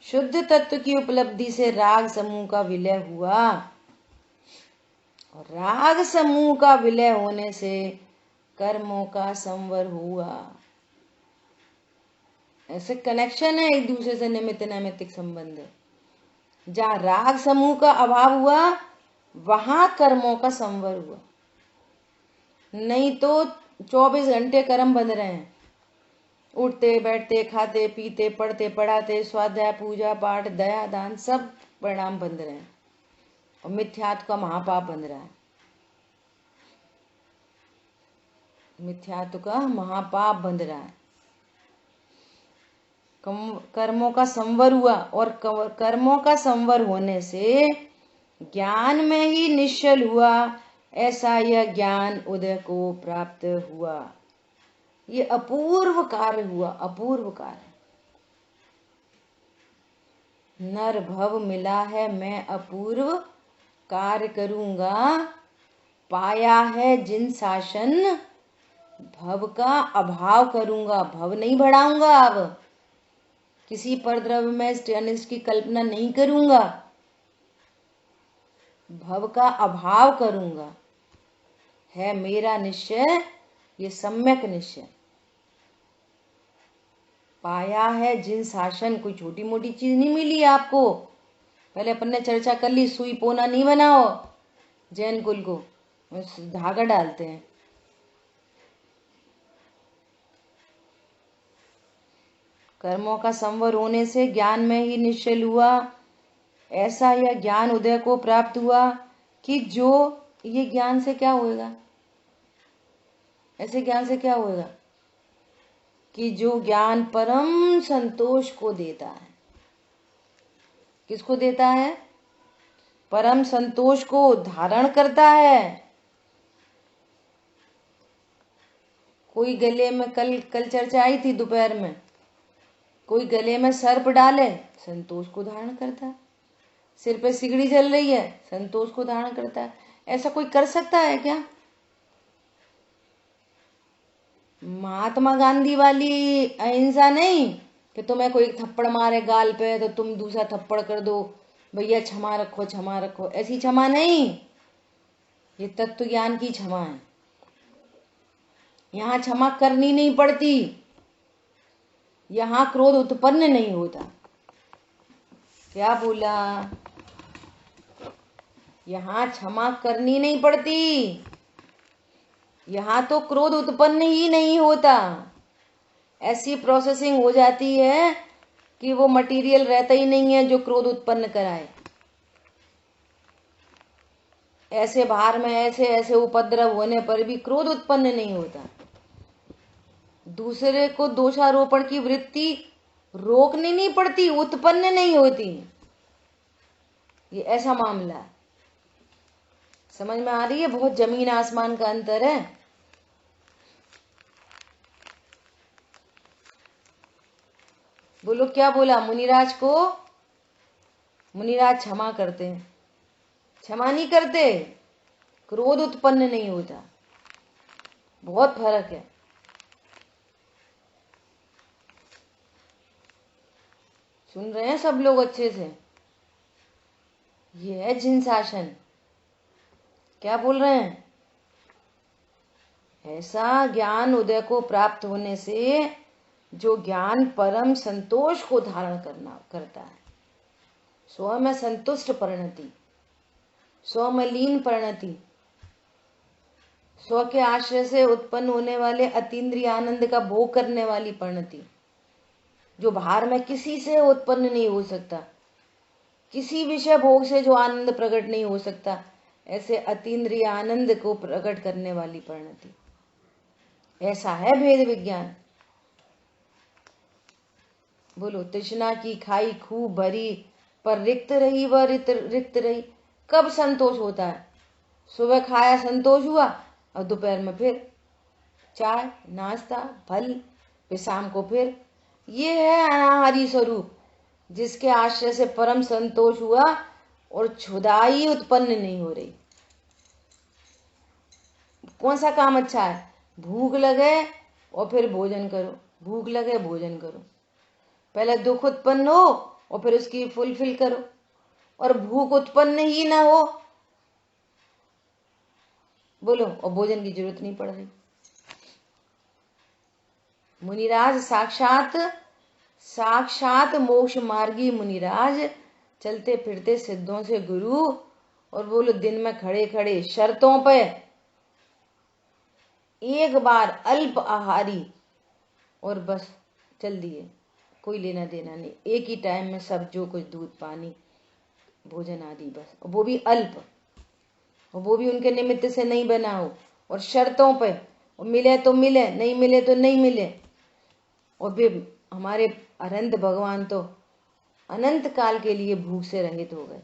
शुद्ध तत्व की उपलब्धि से राग समूह का विलय हुआ और राग समूह का विलय होने से कर्मों का संवर हुआ। ऐसे कनेक्शन है, एक दूसरे से निमित्त नैमित्तिक संबंध है। जहां राग समूह का अभाव हुआ वहां कर्मों का संवर हुआ, नहीं तो 24 घंटे कर्म बंध रहे हैं, उठते बैठते खाते पीते पढ़ते पढ़ाते स्वाध्याय पूजा पाठ दया दान सब परिणाम बंध रहे हैं और मिथ्यात्व का महापाप बंध रहा है। मिथ्यात्व का महापाप बंध रहा है। कर्मों का संवर हुआ और कर्मों का संवर होने से ज्ञान में ही निश्चल हुआ, ऐसा यह ज्ञान उदय को प्राप्त हुआ। ये अपूर्व कार्य हुआ, अपूर्व कार्य। नर भव मिला है मैं अपूर्व कार्य करूंगा, पाया है जिन शासन भव का अभाव करूंगा। भव नहीं बढ़ाऊंगा, अब किसी परद्रव्य में अनिष्ट की कल्पना नहीं करूंगा, भव का अभाव करूंगा, है मेरा निश्चय, ये सम्यक निश्चय। पाया है जिन शासन, कोई छोटी मोटी चीज नहीं मिली आपको। पहले अपन ने चर्चा कर ली, सुई पोना नहीं बनाओ जैन कुल को, धागा डालते हैं। कर्मों का संवर होने से ज्ञान में ही निश्चल हुआ, ऐसा यह ज्ञान उदय को प्राप्त हुआ कि जो ये ज्ञान से क्या होएगा, ऐसे ज्ञान से क्या होएगा कि जो ज्ञान परम संतोष को देता है। किसको देता है? परम संतोष को धारण करता है। कोई गले में कल चर्चा आई थी दोपहर में, कोई गले में सर्प डाले, संतोष को धारण करता है। सिर पे सिगड़ी जल रही है, संतोष को धारण करता है। ऐसा कोई कर सकता है क्या? महात्मा गांधी वाली अहिंसा नहीं कि तुम्हें कोई थप्पड़ मारे गाल पे तो तुम दूसरा थप्पड़ कर दो, भैया क्षमा रखो क्षमा रखो, ऐसी क्षमा नहीं। ये तत्व ज्ञान की क्षमा है। यहाँ क्षमा करनी नहीं पड़ती, यहाँ क्रोध उत्पन्न नहीं होता। क्या बोला? यहाँ क्षमा करनी नहीं पड़ती, यहाँ तो क्रोध उत्पन्न ही नहीं होता। ऐसी प्रोसेसिंग हो जाती है कि वो मटेरियल रहता ही नहीं है जो क्रोध उत्पन्न कराए। ऐसे बाहर में ऐसे ऐसे उपद्रव होने पर भी क्रोध उत्पन्न नहीं होता। दूसरे को दोषारोपण की वृत्ति रोकनी नहीं पड़ती, उत्पन्न नहीं होती। ये ऐसा मामला है। समझ में आ रही है? बहुत जमीन आसमान का अंतर है। बोलो क्या बोला मुनिराज को? मुनिराज क्षमा करते हैं, क्षमा नहीं करते, क्रोध उत्पन्न नहीं होता। बहुत फर्क है। सुन रहे हैं सब लोग अच्छे से? ये है जिन शासन। क्या बोल रहे हैं? ऐसा ज्ञान उदय को प्राप्त होने से जो ज्ञान परम संतोष को धारण करता है, स्व में संतुष्ट परिणति, स्व में लीन परिणति, स्व के आश्रय से उत्पन्न होने वाले अतीन्द्रिय आनंद का भोग करने वाली परिणति, जो बाहर में किसी से उत्पन्न नहीं हो सकता, किसी विषय भोग से जो आनंद प्रकट नहीं हो सकता, ऐसे अतीन्द्रिय आनंद को प्रकट करने वाली परिणति। ऐसा है भेद विज्ञान। बोलो, तृष्णा की खाई खूब भरी पर रिक्त रही वह रिक्त रही। कब संतोष होता है? सुबह खाया संतोष हुआ और दोपहर में फिर चाय नाश्ता फल, फिर शाम को फिर। ये है अनाहारी स्वरूप, जिसके आश्रय से परम संतोष हुआ और क्षुधाई उत्पन्न नहीं हो रही। कौन सा काम अच्छा है? भूख लगे और फिर भोजन करो, भूख लगे भोजन करो। पहले दुख उत्पन्न हो और फिर उसकी फुलफिल करो, और भूख उत्पन्न ही ना हो, बोलो, और भोजन की जरूरत नहीं पड़ रही। मुनिराज साक्षात मोक्ष मार्गी मुनिराज, चलते फिरते सिद्धों से गुरु, और बोलो दिन में खड़े खड़े शर्तों पे एक बार अल्प आहारी, और बस चल दिए, कोई लेना देना नहीं। एक ही टाइम में सब जो कुछ दूध पानी भोजन आदि बस, वो भी अल्प, और वो भी उनके निमित्त से नहीं बना हो, और शर्तों पे, और मिले तो मिले, नहीं मिले तो नहीं मिले। और भी हमारे अनंत भगवान तो अनंत काल के लिए भूख से रहित हो गए।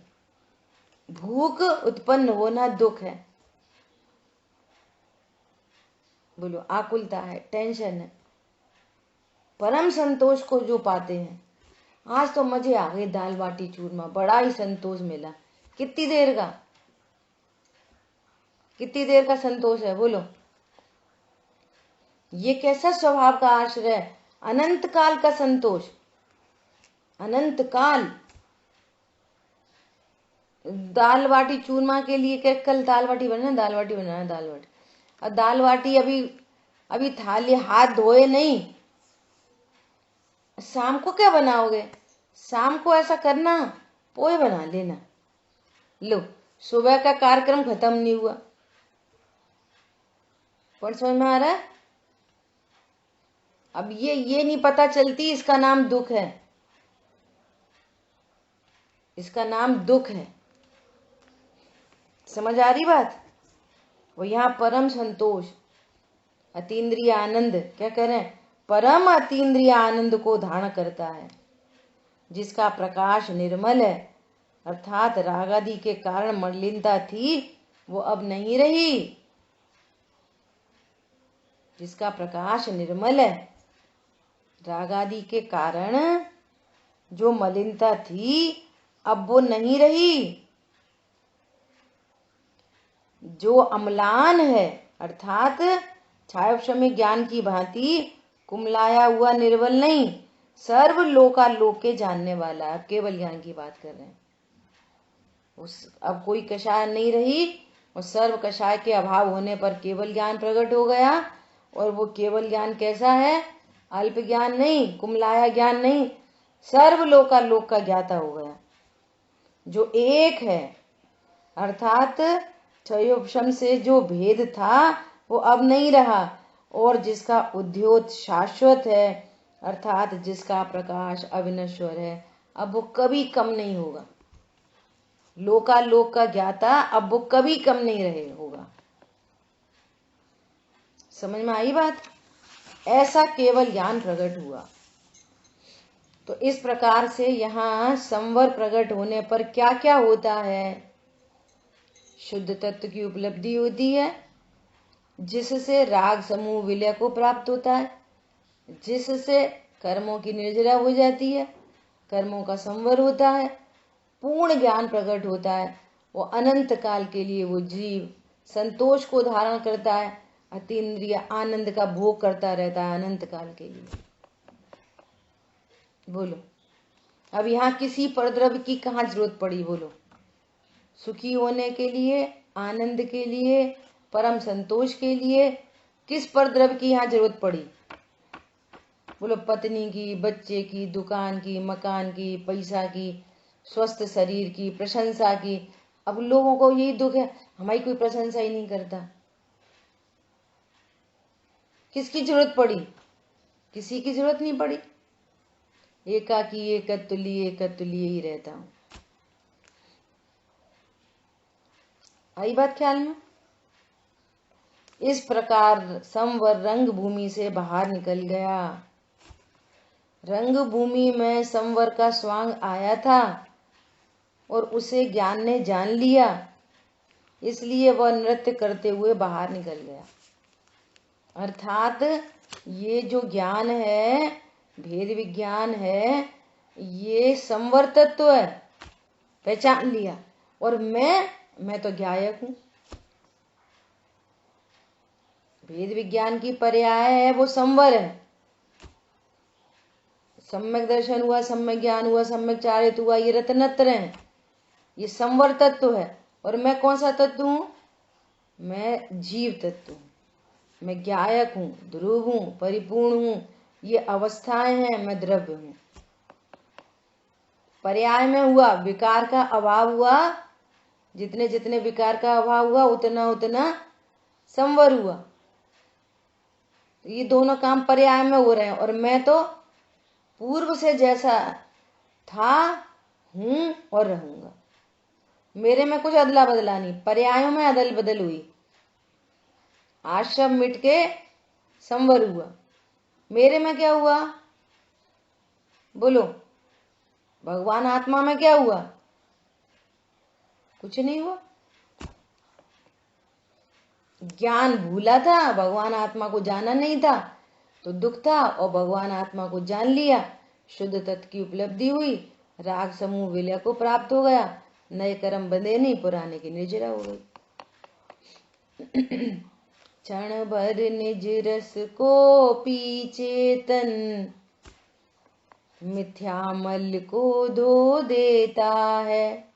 भूख उत्पन्न होना दुख है, बोलो, आकुलता है, टेंशन है। परम संतोष को जो पाते हैं, आज तो मजे आ गए, दाल बाटी चूरमा, बड़ा ही संतोष मिला। कितनी देर का संतोष है? बोलो, ये कैसा स्वभाव का आश्रय है? अनंत काल का संतोष, अनंत काल। दाल बाटी चूरमा के लिए क्या कल दाल बाटी बनाना, दाल बाटी, और दाल बाटी अभी थाली हाथ धोए नहीं, शाम को क्या बनाओगे? शाम को ऐसा करना, पोहे बना लेना। लो, सुबह का कार्यक्रम खत्म नहीं हुआ। पर समझ में आ रहा है? अब ये नहीं पता चलती, इसका नाम दुख है, इसका नाम दुख है। समझ आ रही बात? वो यहाँ परम संतोष, अतीन्द्रिय आनंद, क्या कह रहे हैं? परम अतीन्द्रिय आनंद को धारण करता है, जिसका प्रकाश निर्मल है, अर्थात रागादि के कारण मलिनता थी वो अब नहीं रही। जिसका प्रकाश निर्मल है, रागादि के कारण जो मलिनता थी अब वो नहीं रही। जो अम्लान है, अर्थात छायोक्षमी ज्ञान की भांति कुमलाया हुआ निर्बल नहीं, सर्व लोकालोक के जानने वाला। अब केवल ज्ञान की बात कर रहे हैं। अब कोई कषाय नहीं रही, और सर्व कषाय के अभाव होने पर केवल ज्ञान प्रकट हो गया। और वो केवल ज्ञान कैसा है? अल्प ज्ञान नहीं, कुमलाया ज्ञान नहीं, सर्व लोकालोक का ज्ञाता हो गया, जो एक है। अर्थात क्षयोपशम से जो भेद था वो अब नहीं रहा, और जिसका उद्योत शाश्वत है, अर्थात जिसका प्रकाश अविनश्वर है, अब वो कभी कम नहीं होगा। लोकालोक का ज्ञाता अब वो कभी कम नहीं रहे होगा। समझ में आई बात? ऐसा केवल ज्ञान प्रकट हुआ। तो इस प्रकार से यहाँ संवर प्रकट होने पर क्या क्या होता है? शुद्ध तत्व की उपलब्धि होती है, जिससे राग समूह विलय को प्राप्त होता है, जिससे कर्मों की निर्जरा हो जाती है, कर्मों का संवर होता है, पूर्ण ज्ञान प्रकट होता है। वो अनंत काल के लिए वो जीव संतोष को धारण करता है, अतीन्द्रिय आनंद का भोग करता रहता है अनंत काल के लिए। बोलो, अब यहाँ किसी परद्रव्य की कहाँ जरूरत पड़ी? बोलो, सुखी होने के लिए, आनंद के लिए, परम संतोष के लिए किस परद्रव्य की यहाँ जरूरत पड़ी? बोलो, पत्नी की, बच्चे की, दुकान की, मकान की, पैसा की, स्वस्थ शरीर की, प्रशंसा की। अब लोगों को यही दुख है, हमारी कोई प्रशंसा ही नहीं करता। किसकी जरूरत पड़ी? किसी की जरूरत नहीं पड़ी। एकाकी एकतुल्य ही रहता हूं। आई बात ख्याल में? इस प्रकार संवर रंग भूमि से बाहर निकल गया। रंग भूमि में संवर का स्वांग आया था और उसे ज्ञान ने जान लिया, इसलिए वह नृत्य करते हुए बाहर निकल गया। अर्थात ये जो ज्ञान है, भेद विज्ञान है, ये संवर तत्व है, पहचान लिया। और मैं तो ज्ञायक हूं। भेद विज्ञान की पर्याय है वो संवर है। सम्यक दर्शन हुआ, सम्यक ज्ञान हुआ, सम्यक चारित्र हुआ, ये रत्नत्र है, ये संवर तत्व है। और मैं कौन सा तत्व हूं? मैं जीव तत्व हूं, मैं ज्ञायक हूं, ध्रुव हूं, परिपूर्ण हूं। ये अवस्थाएं हैं, मैं द्रव्य हूं। पर्याय में हुआ, विकार का अभाव हुआ, जितने जितने विकार का अभाव हुआ उतना उतना संवर हुआ। ये दोनों काम पर्याय में हो रहे हैं। और मैं तो पूर्व से जैसा था, हूं और रहूंगा। मेरे में कुछ अदला बदला नहीं, पर्यायों में अदल बदल हुई। आश्रम मिट के संवर हुआ। मेरे में क्या हुआ? बोलो, भगवान आत्मा में क्या हुआ? कुछ नहीं हुआ। ज्ञान भूला था, भगवान आत्मा को जाना नहीं था, तो दुख था। और भगवान आत्मा को जान लिया, शुद्ध तत्व की उपलब्धि हुई, राग समूह विलय को प्राप्त हो गया, नए कर्म बंधे नहीं, पुराने की निर्जरा हो गई। क्षण भर निज रस को पी चेतन, मिथ्या मल को धो देता है।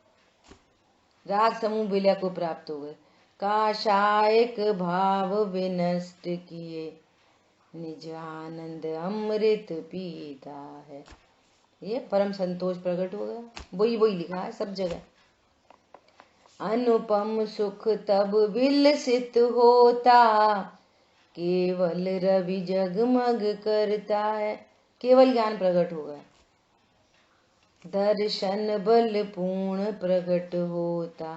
राग समूह विलय को प्राप्त हो गए, काशायक भाव विनष्ट किए, निज आनंद अमृत पीता है। ये परम संतोष प्रकट हो गया। वही वही लिखा है सब जगह। अनुपम सुख तब विलसित होता, केवल रवि जगमग करता है। केवल ज्ञान प्रकट हो गया, दर्शन बल पूर्ण प्रकट होता,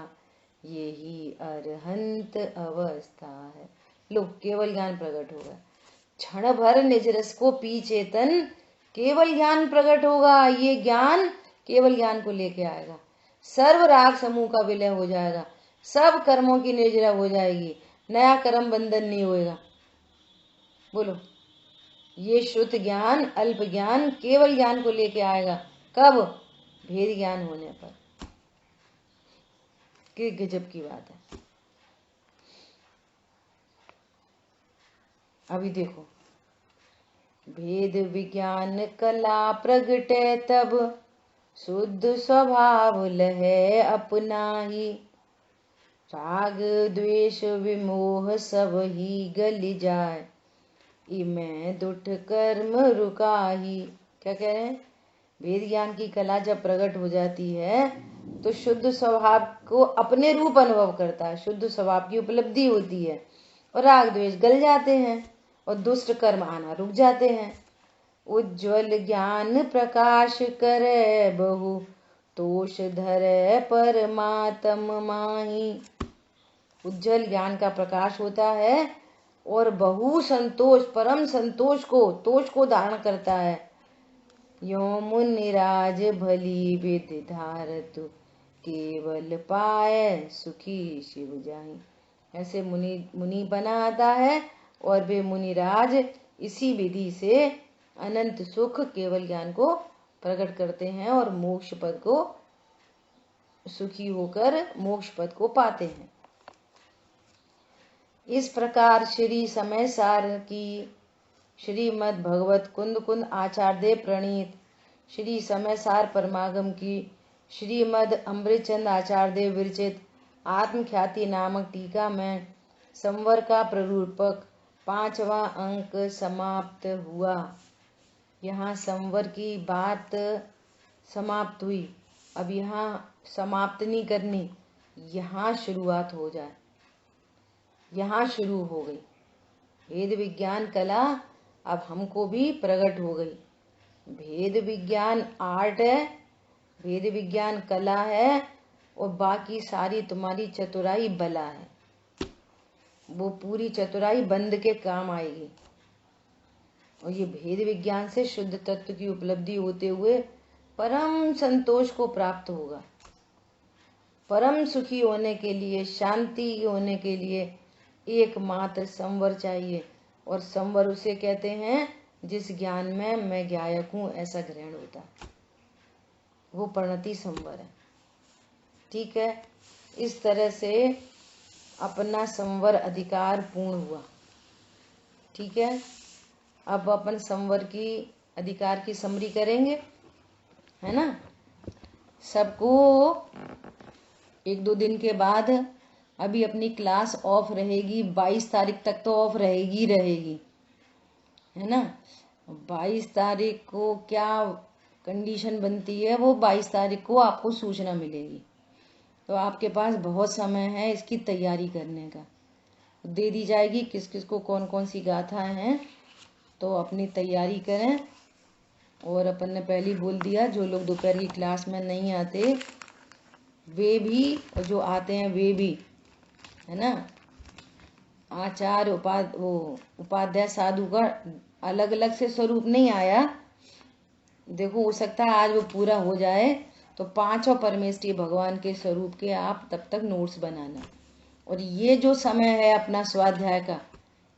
यही अरहंत अवस्था है। लो, केवल ज्ञान प्रकट होगा। क्षण भर निज रस को पी चेतन, केवल ज्ञान प्रकट होगा। ये ज्ञान केवल ज्ञान को लेके आएगा। सर्व राग समूह का विलय हो जाएगा, सब कर्मों की निर्जरा हो जाएगी, नया कर्म बंधन नहीं होएगा। बोलो, ये शुद्ध ज्ञान, अल्प ज्ञान, केवल ज्ञान को लेके आएगा। कब? भेद ज्ञान होने पर। कि गजब की बात है। अभी देखो, भेद विज्ञान कला प्रगटे तब, शुद्ध स्वभाव लहे अपना ही, राग द्वेष विमोह सब ही गल जाए, इमें दुठ कर्म रुका ही। क्या कह रहे हैं? भेद ज्ञान की कला जब प्रकट हो जाती है तो शुद्ध स्वभाव को अपने रूप अनुभव करता है, शुद्ध स्वभाव की उपलब्धि होती है और राग द्वेष गल जाते हैं। और दुष्ट कर्म आना रुक जाते हैं। उज्ज्वल ज्ञान प्रकाश करे बहु, तोष धरे परमात्म माही। उज्ज्वल ज्ञान का प्रकाश होता है और बहु संतोष, परम संतोष को, तोष को धारण करता है। यो मुनिराज भली विधि धारतु, केवल पाए सुखी शिव जाहि। ऐसे मुनि बना आता है और वे मुनिराज इसी विधि से अनंत सुख, केवल ज्ञान को प्रकट करते हैं और मोक्ष पद को, सुखी होकर मोक्ष पद को पाते हैं। इस प्रकार श्री समय सार की श्रीमद् भगवत कुंद कुंद आचार्य प्रणीत श्री समय सार परमागम की श्रीमद् अमृतचंद आचार्य विरचित आत्मख्याति नामक टीका में संवर का प्ररूपक 5वां अंक समाप्त हुआ। यहाँ संवर की बात समाप्त हुई। अब यहाँ समाप्त नहीं करनी, यहाँ शुरुआत हो जाए, यहाँ शुरू हो गई। भेद विज्ञान कला अब हमको भी प्रकट हो गई। भेद विज्ञान आर्ट है, भेद विज्ञान कला है और बाकी सारी तुम्हारी चतुराई बला है। वो पूरी चतुराई बंद के काम आएगी और ये भेद विज्ञान से शुद्ध तत्व की उपलब्धि होते हुए परम संतोष को प्राप्त होगा। परम सुखी होने के लिए, शांति होने के लिए एकमात्र संवर चाहिए और संवर उसे कहते हैं जिस ज्ञान में मैं ज्ञायक हूँ ऐसा ग्रहण होता है, वो परिणति संवर है। ठीक है, इस तरह से अपना संवर अधिकार पूर्ण हुआ। ठीक है, अब अपन संवर की अधिकार की समरी करेंगे, है ना। सबको 1-2 दिन के बाद अभी अपनी क्लास ऑफ रहेगी, 22 तारीख तक तो ऑफ रहेगी, है ना। 22 तारीख को क्या कंडीशन बनती है, वो 22 तारीख को आपको सूचना मिलेगी। तो आपके पास बहुत समय है इसकी तैयारी करने का। दे दी जाएगी किस किस को कौन कौन सी गाथाएं हैं, तो अपनी तैयारी करें। और अपन ने पहले ही बोल दिया, जो लोग दोपहर की क्लास में नहीं आते वे भी और जो आते हैं वे भी, है ना। आचार्य उपाध्याय साधु का अलग अलग से स्वरूप नहीं आया। देखो, हो सकता है आज वो पूरा हो जाए तो 5 परमेष्ठी भगवान के स्वरूप के आप तब तक नोट्स बनाना। और ये जो समय है अपना स्वाध्याय का,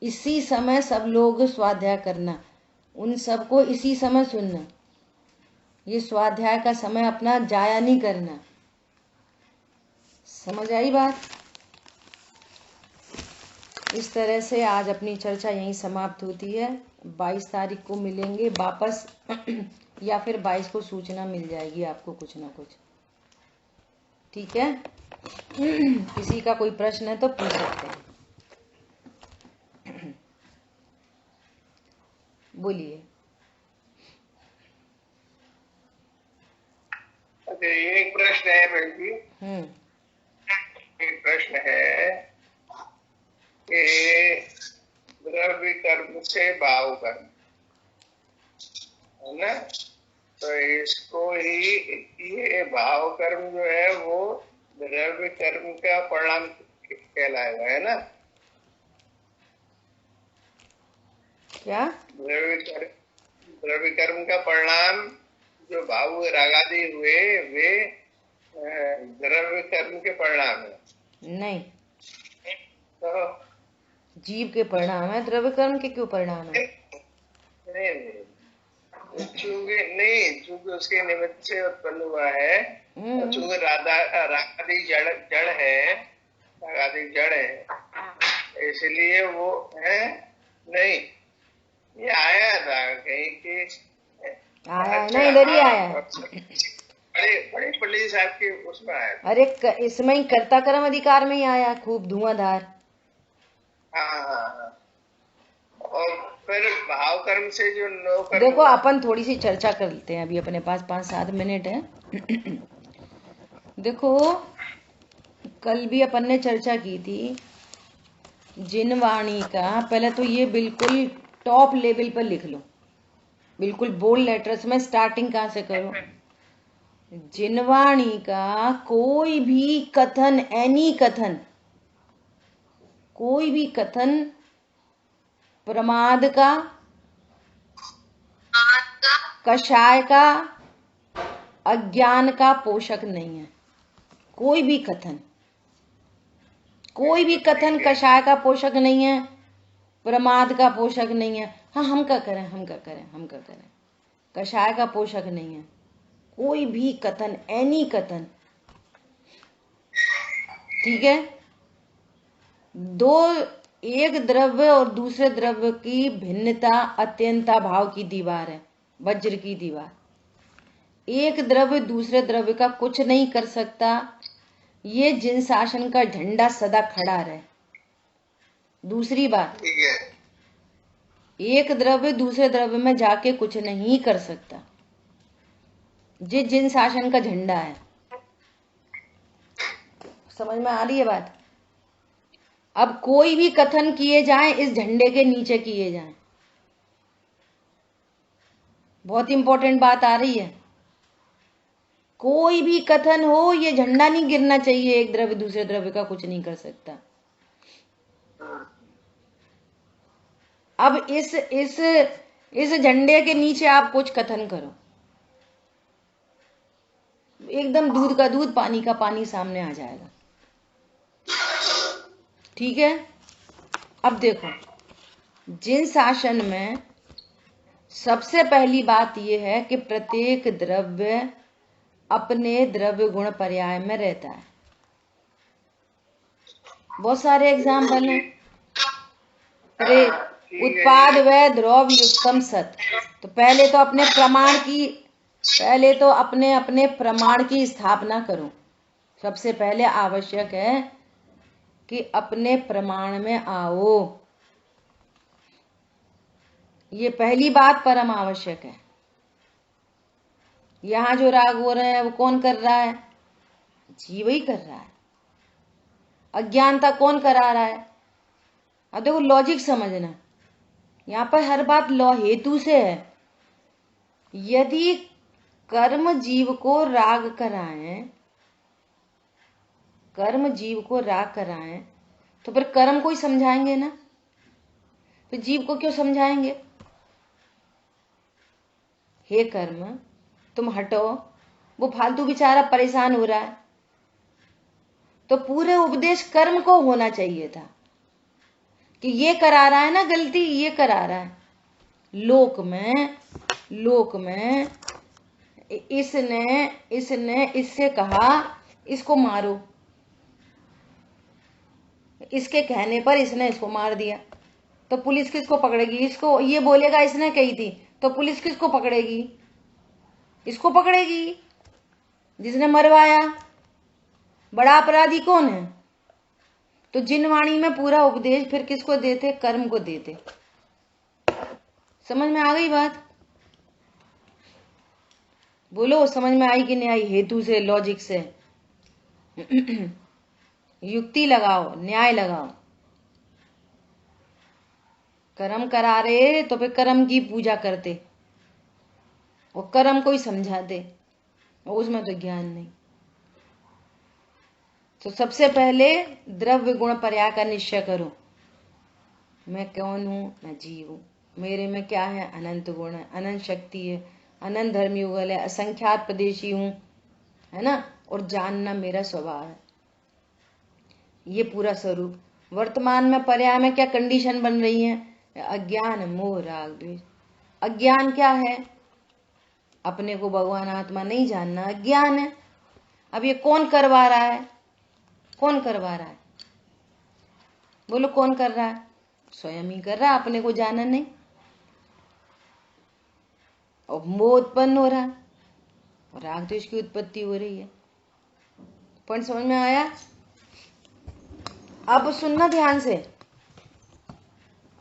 इसी समय सब लोग स्वाध्याय करना, उन सबको इसी समय सुनना। ये स्वाध्याय का समय अपना जाया नहीं करना। समझ आई बात। इस तरह से आज अपनी चर्चा यहीं समाप्त होती है। 22 तारीख को मिलेंगे वापस या फिर 22 को सूचना मिल जाएगी आपको कुछ ना कुछ। ठीक है, किसी का कोई प्रश्न है तो पूछ सकते हैं, बोलिए। अच्छा, एक प्रश्न है बहन जी। एक प्रश्न है कि द्रव्य कर्म से भाव कर्म, है ना, तो इसको ही, ये भाव कर्म जो है वो द्रव्य कर्म का परिणाम कहलाएगा, है ना। क्या द्रव्य कर्म का परिणाम जो भाव रागादि हुए वे द्रव्य कर्म के परिणाम है? नहीं, तो जीव के परिणाम है। द्रव्य कर्म के क्यों परिणाम है? चूंकि उसके निमित्त से उत्पन्न हुआ है, चूंकि रागादि जड़ है, रागादि जड़ है, इसलिए वो है। नहीं, ये आया था कहीं की, आया अच्छा, नहीं, इधर ही आया। बड़े पंडित साहब के उसमें आया। अरे इसमें ही कर्ता कर्म अधिकार में ही आया, खूब धुआंधार। हाँ, और फिर भाव कर्म से जो नो कर्म। देखो, अपन थोड़ी सी चर्चा कर लेते हैं, अभी अपने पास 5-7 मिनट है। देखो, कल भी अपन ने चर्चा की थी जिनवाणी का, पहले तो ये बिल्कुल टॉप लेवल पर लिख लो, बिल्कुल बोल्ड लेटर्स में। स्टार्टिंग कहाँ से करो? जिनवाणी का कोई भी कथन, एनी कथन, कोई भी कथन प्रमाद का, कषाय का, अज्ञान का पोषक नहीं है। कोई भी कथन, कोई भी कथन कषाय का पोषक नहीं है, प्रमाद का पोषक नहीं है। हाँ, हम क्या करें, हम क्या करें, हम क्या करें, कषाय का पोषक नहीं है। कोई भी कथन, एनी कथन, ठीक है। दो, एक द्रव्य और दूसरे द्रव्य की भिन्नता अत्यंता भाव की दीवार है, वज्र की दीवार। एक द्रव्य दूसरे द्रव्य का कुछ नहीं कर सकता, ये जिन शासन का झंडा सदा खड़ा रहे। दूसरी बात, एक द्रव्य दूसरे द्रव्य में जाके कुछ नहीं कर सकता, ये जिन शासन का झंडा है। समझ में आ रही है बात? अब कोई भी कथन किए जाएं, इस झंडे के नीचे किए जाएं। बहुत इंपॉर्टेंट बात आ रही है। कोई भी कथन हो, ये झंडा नहीं गिरना चाहिए। एक द्रव्य दूसरे द्रव्य का कुछ नहीं कर सकता। अब इस झंडे के नीचे आप कुछ कथन करो, एकदम दूध का दूध, पानी का पानी सामने आ जाएगा। ठीक है। अब देखो, जिन शासन में सबसे पहली बात यह है कि प्रत्येक द्रव्य अपने द्रव्य गुण पर्याय में रहता है। बहुत सारे एग्जाम्पल हैं। उत्पाद व द्रव्य युक्तम सत। तो पहले तो अपने प्रमाण की, पहले तो अपने प्रमाण की स्थापना करो। सबसे पहले आवश्यक है कि अपने प्रमाण में आओ। ये पहली बात परम आवश्यक है। यहां जो राग हो रहे हैं वो कौन कर रहा है? जीव ही कर रहा है। अज्ञानता कौन करा रहा है? अब देखो, लॉजिक समझना, यहां पर हर बात लॉ हेतु से है। यदि कर्म जीव को राग कराएं, कर्म जीव को राग कराएं, तो फिर कर्म को ही समझाएंगे ना, फिर जीव को क्यों समझाएंगे? हे कर्म, तुम हटो, वो फालतू बेचारा परेशान हो रहा है। तो पूरे उपदेश कर्म को होना चाहिए था कि ये करा रहा है ना गलती, ये करा रहा है। लोक में इसने इससे कहा इसको मारो, इसके कहने पर इसने इसको मार दिया, तो पुलिस किसको पकड़ेगी? इसको। ये बोलेगा इसने कही थी, तो पुलिस किसको पकड़ेगी? इसको पकड़ेगी जिसने मरवाया। बड़ा अपराधी कौन है? तो जिनवाणी में पूरा उपदेश फिर किसको देते? कर्म को देते। समझ में आ गई बात? बोलो, समझ में आई कि नहीं आई? हेतु से, लॉजिक से युक्ति लगाओ, न्याय लगाओ। कर्म करा रहे तो फिर कर्म की पूजा करते और कर्म को ही समझाते, और उसमें तो ज्ञान नहीं। तो सबसे पहले द्रव्य गुण पर्याय का निश्चय करो। मैं कौन हूं? मैं जीव हूं। मेरे में क्या है? अनंत गुण है, अनंत शक्ति है, अनंत धर्म युगल है, असंख्यात प्रदेशी हूं, है ना। और जानना मेरा स्वभाव है। ये पूरा स्वरूप। वर्तमान में पर्याय में क्या कंडीशन बन रही है? अज्ञान, मोह, राग, द्वेष। अज्ञान क्या है? अपने को भगवान आत्मा नहीं जानना अज्ञान है। अब ये कौन करवा रहा है? कौन करवा रहा है? बोलो, कौन कर रहा है? स्वयं ही कर रहा है, अपने को जाना नहीं। और मोह उत्पन्न हो रहा है और राग द्वेष की उत्पत्ति हो रही है। पॉइंट समझ में आया? अब सुनना ध्यान से।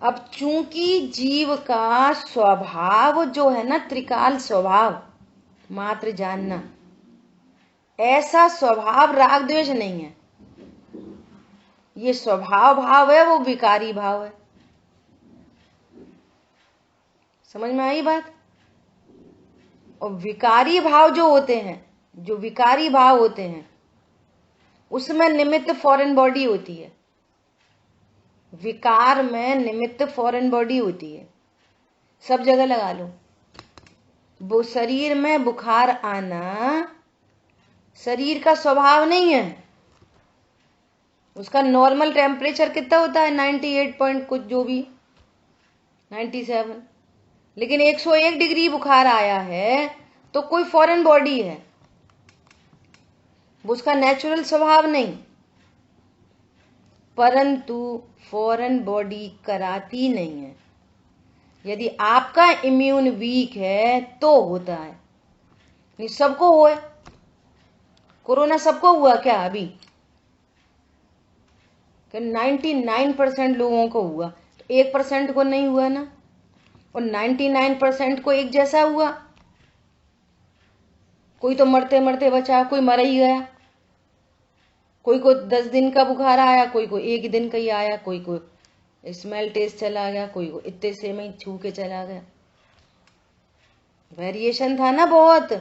अब चूंकि जीव का स्वभाव जो है ना, त्रिकाल स्वभाव, मात्र जानना, ऐसा स्वभाव राग द्वेष नहीं है। ये स्वभाव भाव है, वो विकारी भाव है। समझ में आई बात? और विकारी भाव जो होते हैं, जो विकारी भाव होते हैं, उसमें निमित्त फॉरेन बॉडी होती है। विकार में निमित्त फॉरेन बॉडी होती है। सब जगह लगा लो। वो शरीर में बुखार आना शरीर का स्वभाव नहीं है। उसका नॉर्मल टेम्परेचर कितना होता है? 98 पॉइंट कुछ, जो भी 97। लेकिन 101 डिग्री बुखार आया है तो कोई फॉरेन बॉडी है, वो उसका नेचुरल स्वभाव नहीं। परंतु फॉरेन बॉडी कराती नहीं है। यदि आपका इम्यून वीक है तो होता है, नहीं सबको हुआ। कोरोना सबको हुआ क्या अभी? 99% लोगों को हुआ, तो 1% को नहीं हुआ ना। और 99% को एक जैसा हुआ। कोई तो मरते मरते बचा, कोई मर ही गया। कोई को 10 दिन का बुखार आया, कोई को 1 दिन का ही आया, कोई को स्मेल टेस्ट चला गया, कोई को इतने से में छू के चला गया। वेरिएशन था ना बहुत।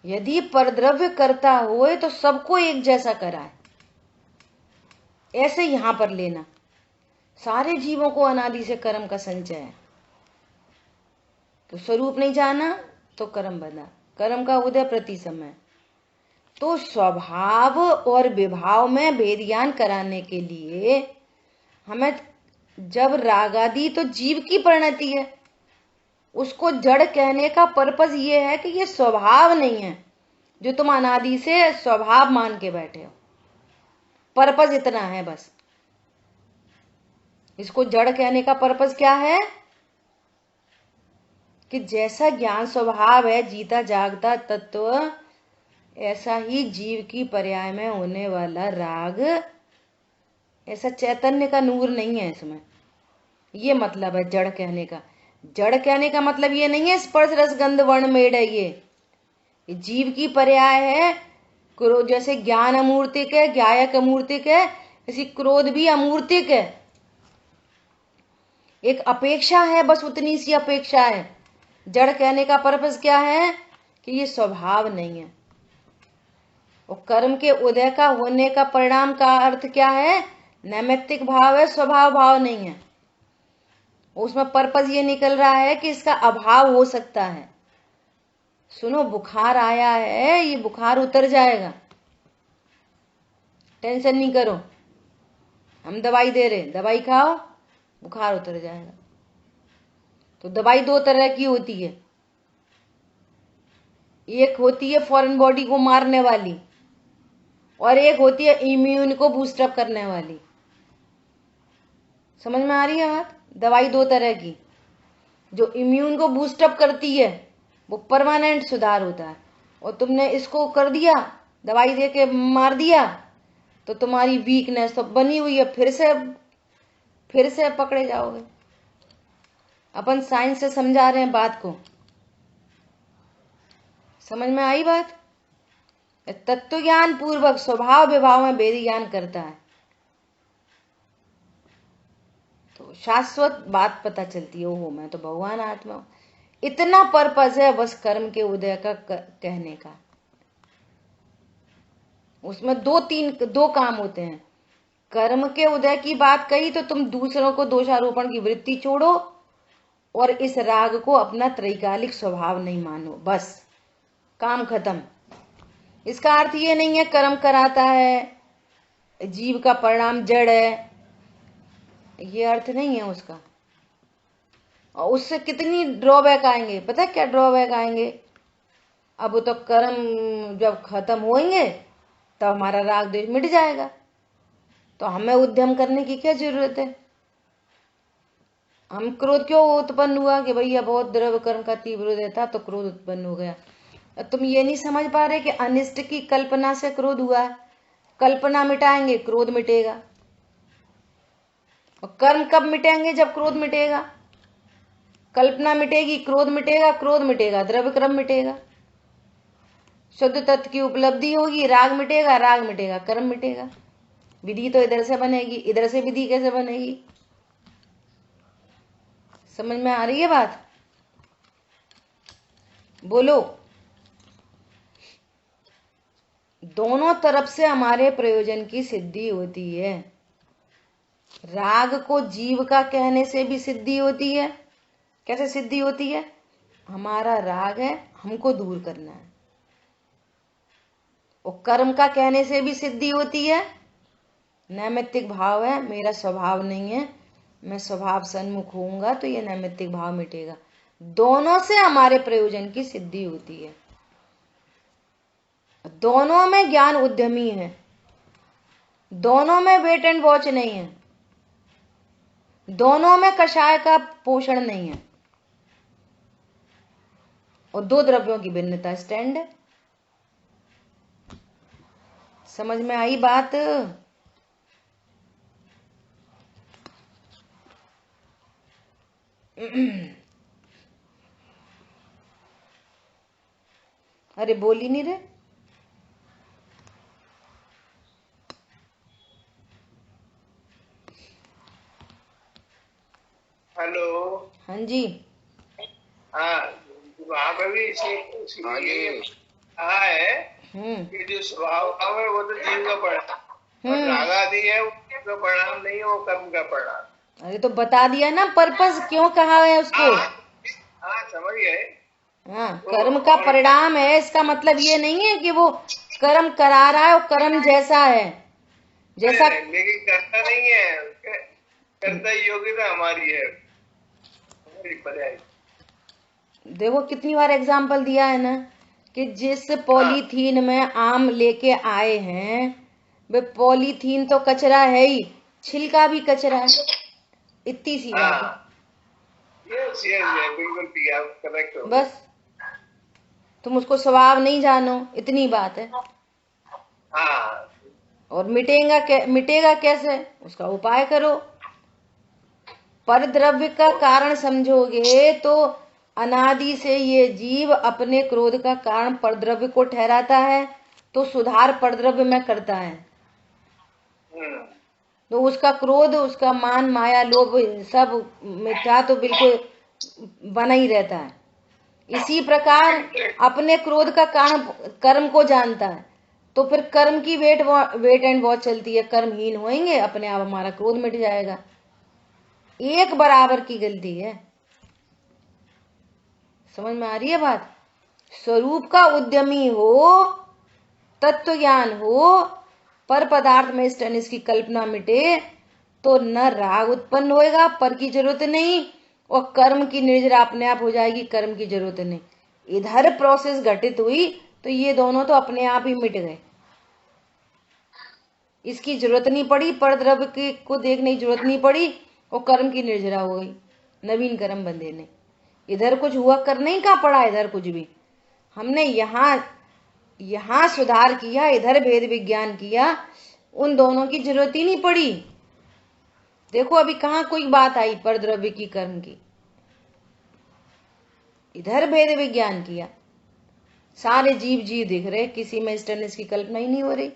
यदि परद्रव्य करता हो तो सबको एक जैसा कराए। ऐसे यहां पर लेना, सारे जीवों को अनादि से कर्म का संचय है। तो स्वरूप नहीं जाना तो कर्म बना, कर्म का उदय प्रति समय। तो स्वभाव और विभाव में भेद ज्ञान कराने के लिए हमें, जब रागादि तो जीव की परिणति है, उसको जड़ कहने का पर्पस ये है कि ये स्वभाव नहीं है जो तुम अनादि से स्वभाव मान के बैठे हो। पर्पस इतना है बस। इसको जड़ कहने का पर्पस क्या है कि जैसा ज्ञान स्वभाव है, जीता जागता तत्व, ऐसा ही जीव की पर्याय में होने वाला राग, ऐसा चैतन्य का नूर नहीं है इसमें। ये मतलब है जड़ कहने का। जड़ कहने का मतलब ये नहीं है स्पर्श रस गंध वर्ण मेड है। ये जीव की पर्याय है। क्रोध जैसे ज्ञान अमूर्तिक है, ज्ञायक अमूर्तिक है, ऐसी क्रोध भी अमूर्तिक है। एक अपेक्षा है, बस उतनी सी अपेक्षा है। जड़ कहने का पर्पस क्या है कि ये स्वभाव नहीं है। और कर्म के उदय का होने का परिणाम का अर्थ क्या है? नैमित्तिक भाव है, स्वभाव भाव नहीं है। उसमें पर्पस ये निकल रहा है कि इसका अभाव हो सकता है। सुनो, बुखार आया है, ये बुखार उतर जाएगा, टेंशन नहीं करो। हम दवाई दे रहे, दवाई खाओ, बुखार उतर जाएगा। तो दवाई 2 तरह की होती है। एक होती है फॉरेन बॉडी को मारने वाली, और एक होती है इम्यून को बूस्टअप करने वाली। समझ में आ रही है बात? दवाई 2 तरह की। जो इम्यून को बूस्टअप करती है वो परमानेंट सुधार होता है, और तुमने इसको कर दिया, दवाई दे के मार दिया, तो तुम्हारी वीकनेस तो बनी हुई है, फिर से पकड़े जाओगे। अपन साइंस से समझा रहे हैं बात को। समझ में आई बात? तत्व ज्ञान पूर्वक स्वभाव विभाव में भेद ज्ञान करता है तो शाश्वत बात पता चलती है। ओहो, मैं तो भगवान आत्मा हूं। इतना पर्पस है बस कर्म के उदय का कहने का। उसमें 2 काम होते हैं। कर्म के उदय की बात कही तो तुम दूसरों को दोषारोपण की वृत्ति छोड़ो और इस राग को अपना त्रैकालिक स्वभाव नहीं मानो, बस काम खत्म। इसका अर्थ ये नहीं है कर्म कराता है, जीव का परिणाम जड़ है, ये अर्थ नहीं है उसका। और उससे कितनी ड्रॉबैक आएंगे, पता है क्या ड्रॉबैक आएंगे? अब तो कर्म जब खत्म होंगे तब हमारा राग द्वेष मिट जाएगा, तो हमें उद्यम करने की क्या जरूरत है? हम क्रोध क्यों उत्पन्न हुआ कि भैया बहुत द्रव्य कर्म का तीव्र उदय था तो क्रोध उत्पन्न हो गया। तुम ये नहीं समझ पा रहे कि अनिष्ट की कल्पना से क्रोध हुआ है। कल्पना मिटाएंगे क्रोध मिटेगा। और कर्म कब मिटेंगे? जब क्रोध मिटेगा। कल्पना मिटेगी, क्रोध मिटेगा, क्रोध मिटेगा, द्रव्य कर्म मिटेगा, शुद्ध तत्व की उपलब्धि होगी, राग मिटेगा, राग मिटेगा, कर्म मिटेगा। विधि तो इधर से बनेगी, इधर से विधि कैसे बनेगी? समझ में आ रही है बात? बोलो। दोनों तरफ से हमारे प्रयोजन की सिद्धि होती है। राग को जीव का कहने से भी सिद्धि होती है। कैसे सिद्धि होती है? हमारा राग है, हमको दूर करना है। और कर्म का कहने से भी सिद्धि होती है। नैमित्तिक भाव है, मेरा स्वभाव नहीं है, मैं स्वभाव सन्मुख होऊंगा तो ये नैमित्तिक भाव मिटेगा। दोनों से हमारे प्रयोजन की सिद्धि होती है। दोनों में ज्ञान उद्यमी है, दोनों में वेट एंड वॉच नहीं है, दोनों में कषाय का पोषण नहीं है, और दो द्रव्यों की भिन्नता स्टैंड है। समझ में आई बात? अरे बोल ही नहीं रहे। हेलो। हाँ जी। हाँ, वहाँ पे भी कहा है कि जो स्वभाव है वो तो जीव का परिणाम, राग आदि है वो जीव का परिणाम नहीं है, वो कर्म का परिणाम। अरे तो बता दिया ना पर्पस क्यों कहा है उसको। हाँ समझ गए। हाँ, कर्म का परिणाम है, इसका मतलब ये नहीं है कि वो कर्म करा रहा है और कर्म जैसा है, जैसा लेकिन करता नहीं है, करता योग्यता हमारी है, हमारी पर्याय। देखो कितनी बार एग्जाम्पल दिया है ना कि जिस पॉलीथीन में आम लेके आए हैं, वे पॉलीथीन तो कचरा है ही, छिलका भी कचरा है। इतनी सी बात है। यस बिल्कुल करेक्ट हो। बस तुम उसको स्वभाव नहीं जानो, इतनी बात है। हाँ। और मिटेगा कैसे? उसका उपाय करो। परद्रव्य का कारण समझोगे तो अनादि से ये जीव अपने क्रोध का कारण परद्रव्य को ठहराता है, तो सुधार परद्रव्य में करता है। तो उसका क्रोध, उसका मान, माया, लोभ सब मिथ्या तो बिल्कुल बना ही रहता है। इसी प्रकार अपने क्रोध का कारण कर्म को जानता है, तो फिर कर्म की वेट एंड वॉच चलती है। कर्महीन होएंगे, अपने आप हमारा क्रोध मिट जाएगा। एक बराबर की गलती है। समझ में आ रही है बात? स्वरूप का उद्यमी हो, तत्व ज्ञान हो, पर पदार्थ में इष्ट अनिष्ट की कल्पना मिटे, तो न राग उत्पन्न होएगा, पर की जरूरत नहीं, और कर्म की निर्जरा अपने आप हो जाएगी, कर्म की जरूरत नहीं। इधर प्रोसेस घटित हुई तो ये दोनों तो अपने आप ही मिट गए। इसकी जरूरत नहीं पड़ी, पर द्रव्य को देखने की जरूरत नहीं पड़ी, और कर्म की निर्जरा हो गई, नवीन कर्म बंधे ने। इधर कुछ हुआ कर नहीं का पड़ा, इधर कुछ भी हमने यहाँ सुधार किया, इधर भेद विज्ञान किया, उन दोनों की जरूरत ही नहीं पड़ी। देखो अभी कहाँ कोई बात आई पर द्रव्य की, कर्म की। इधर भेद विज्ञान किया, सारे जीव दिख रहे, किसी में इष्ट अनिष्ट की कल्पना ही नहीं हो रही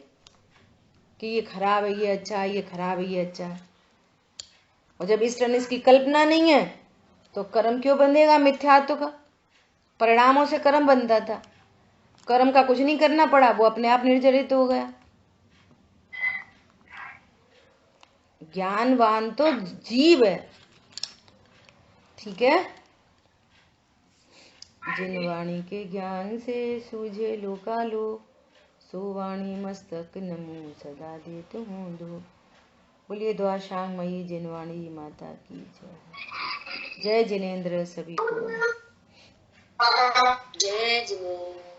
कि ये खराब है, ये अच्छा है, ये खराब है, ये अच्छा है। और जब इष्ट अनिष्ट की कल्पना नहीं है तो कर्म क्यों बंधेगा? मिथ्यात्व का परिणामों से कर्म बनता था, कर्म का कुछ नहीं करना पड़ा, वो अपने आप निर्जरित हो गया। ज्ञानवान तो जीव है, ठीक है। जिन वाणी के ज्ञान से सूझे लोकालो, सो वाणी मस्तक नमो सदा देत हूँ दो। बोलिए द्वाशांग मई जिनवाणी माता की जय। जय जिनेन्द्र सभी को। जय जिनेन्द्र।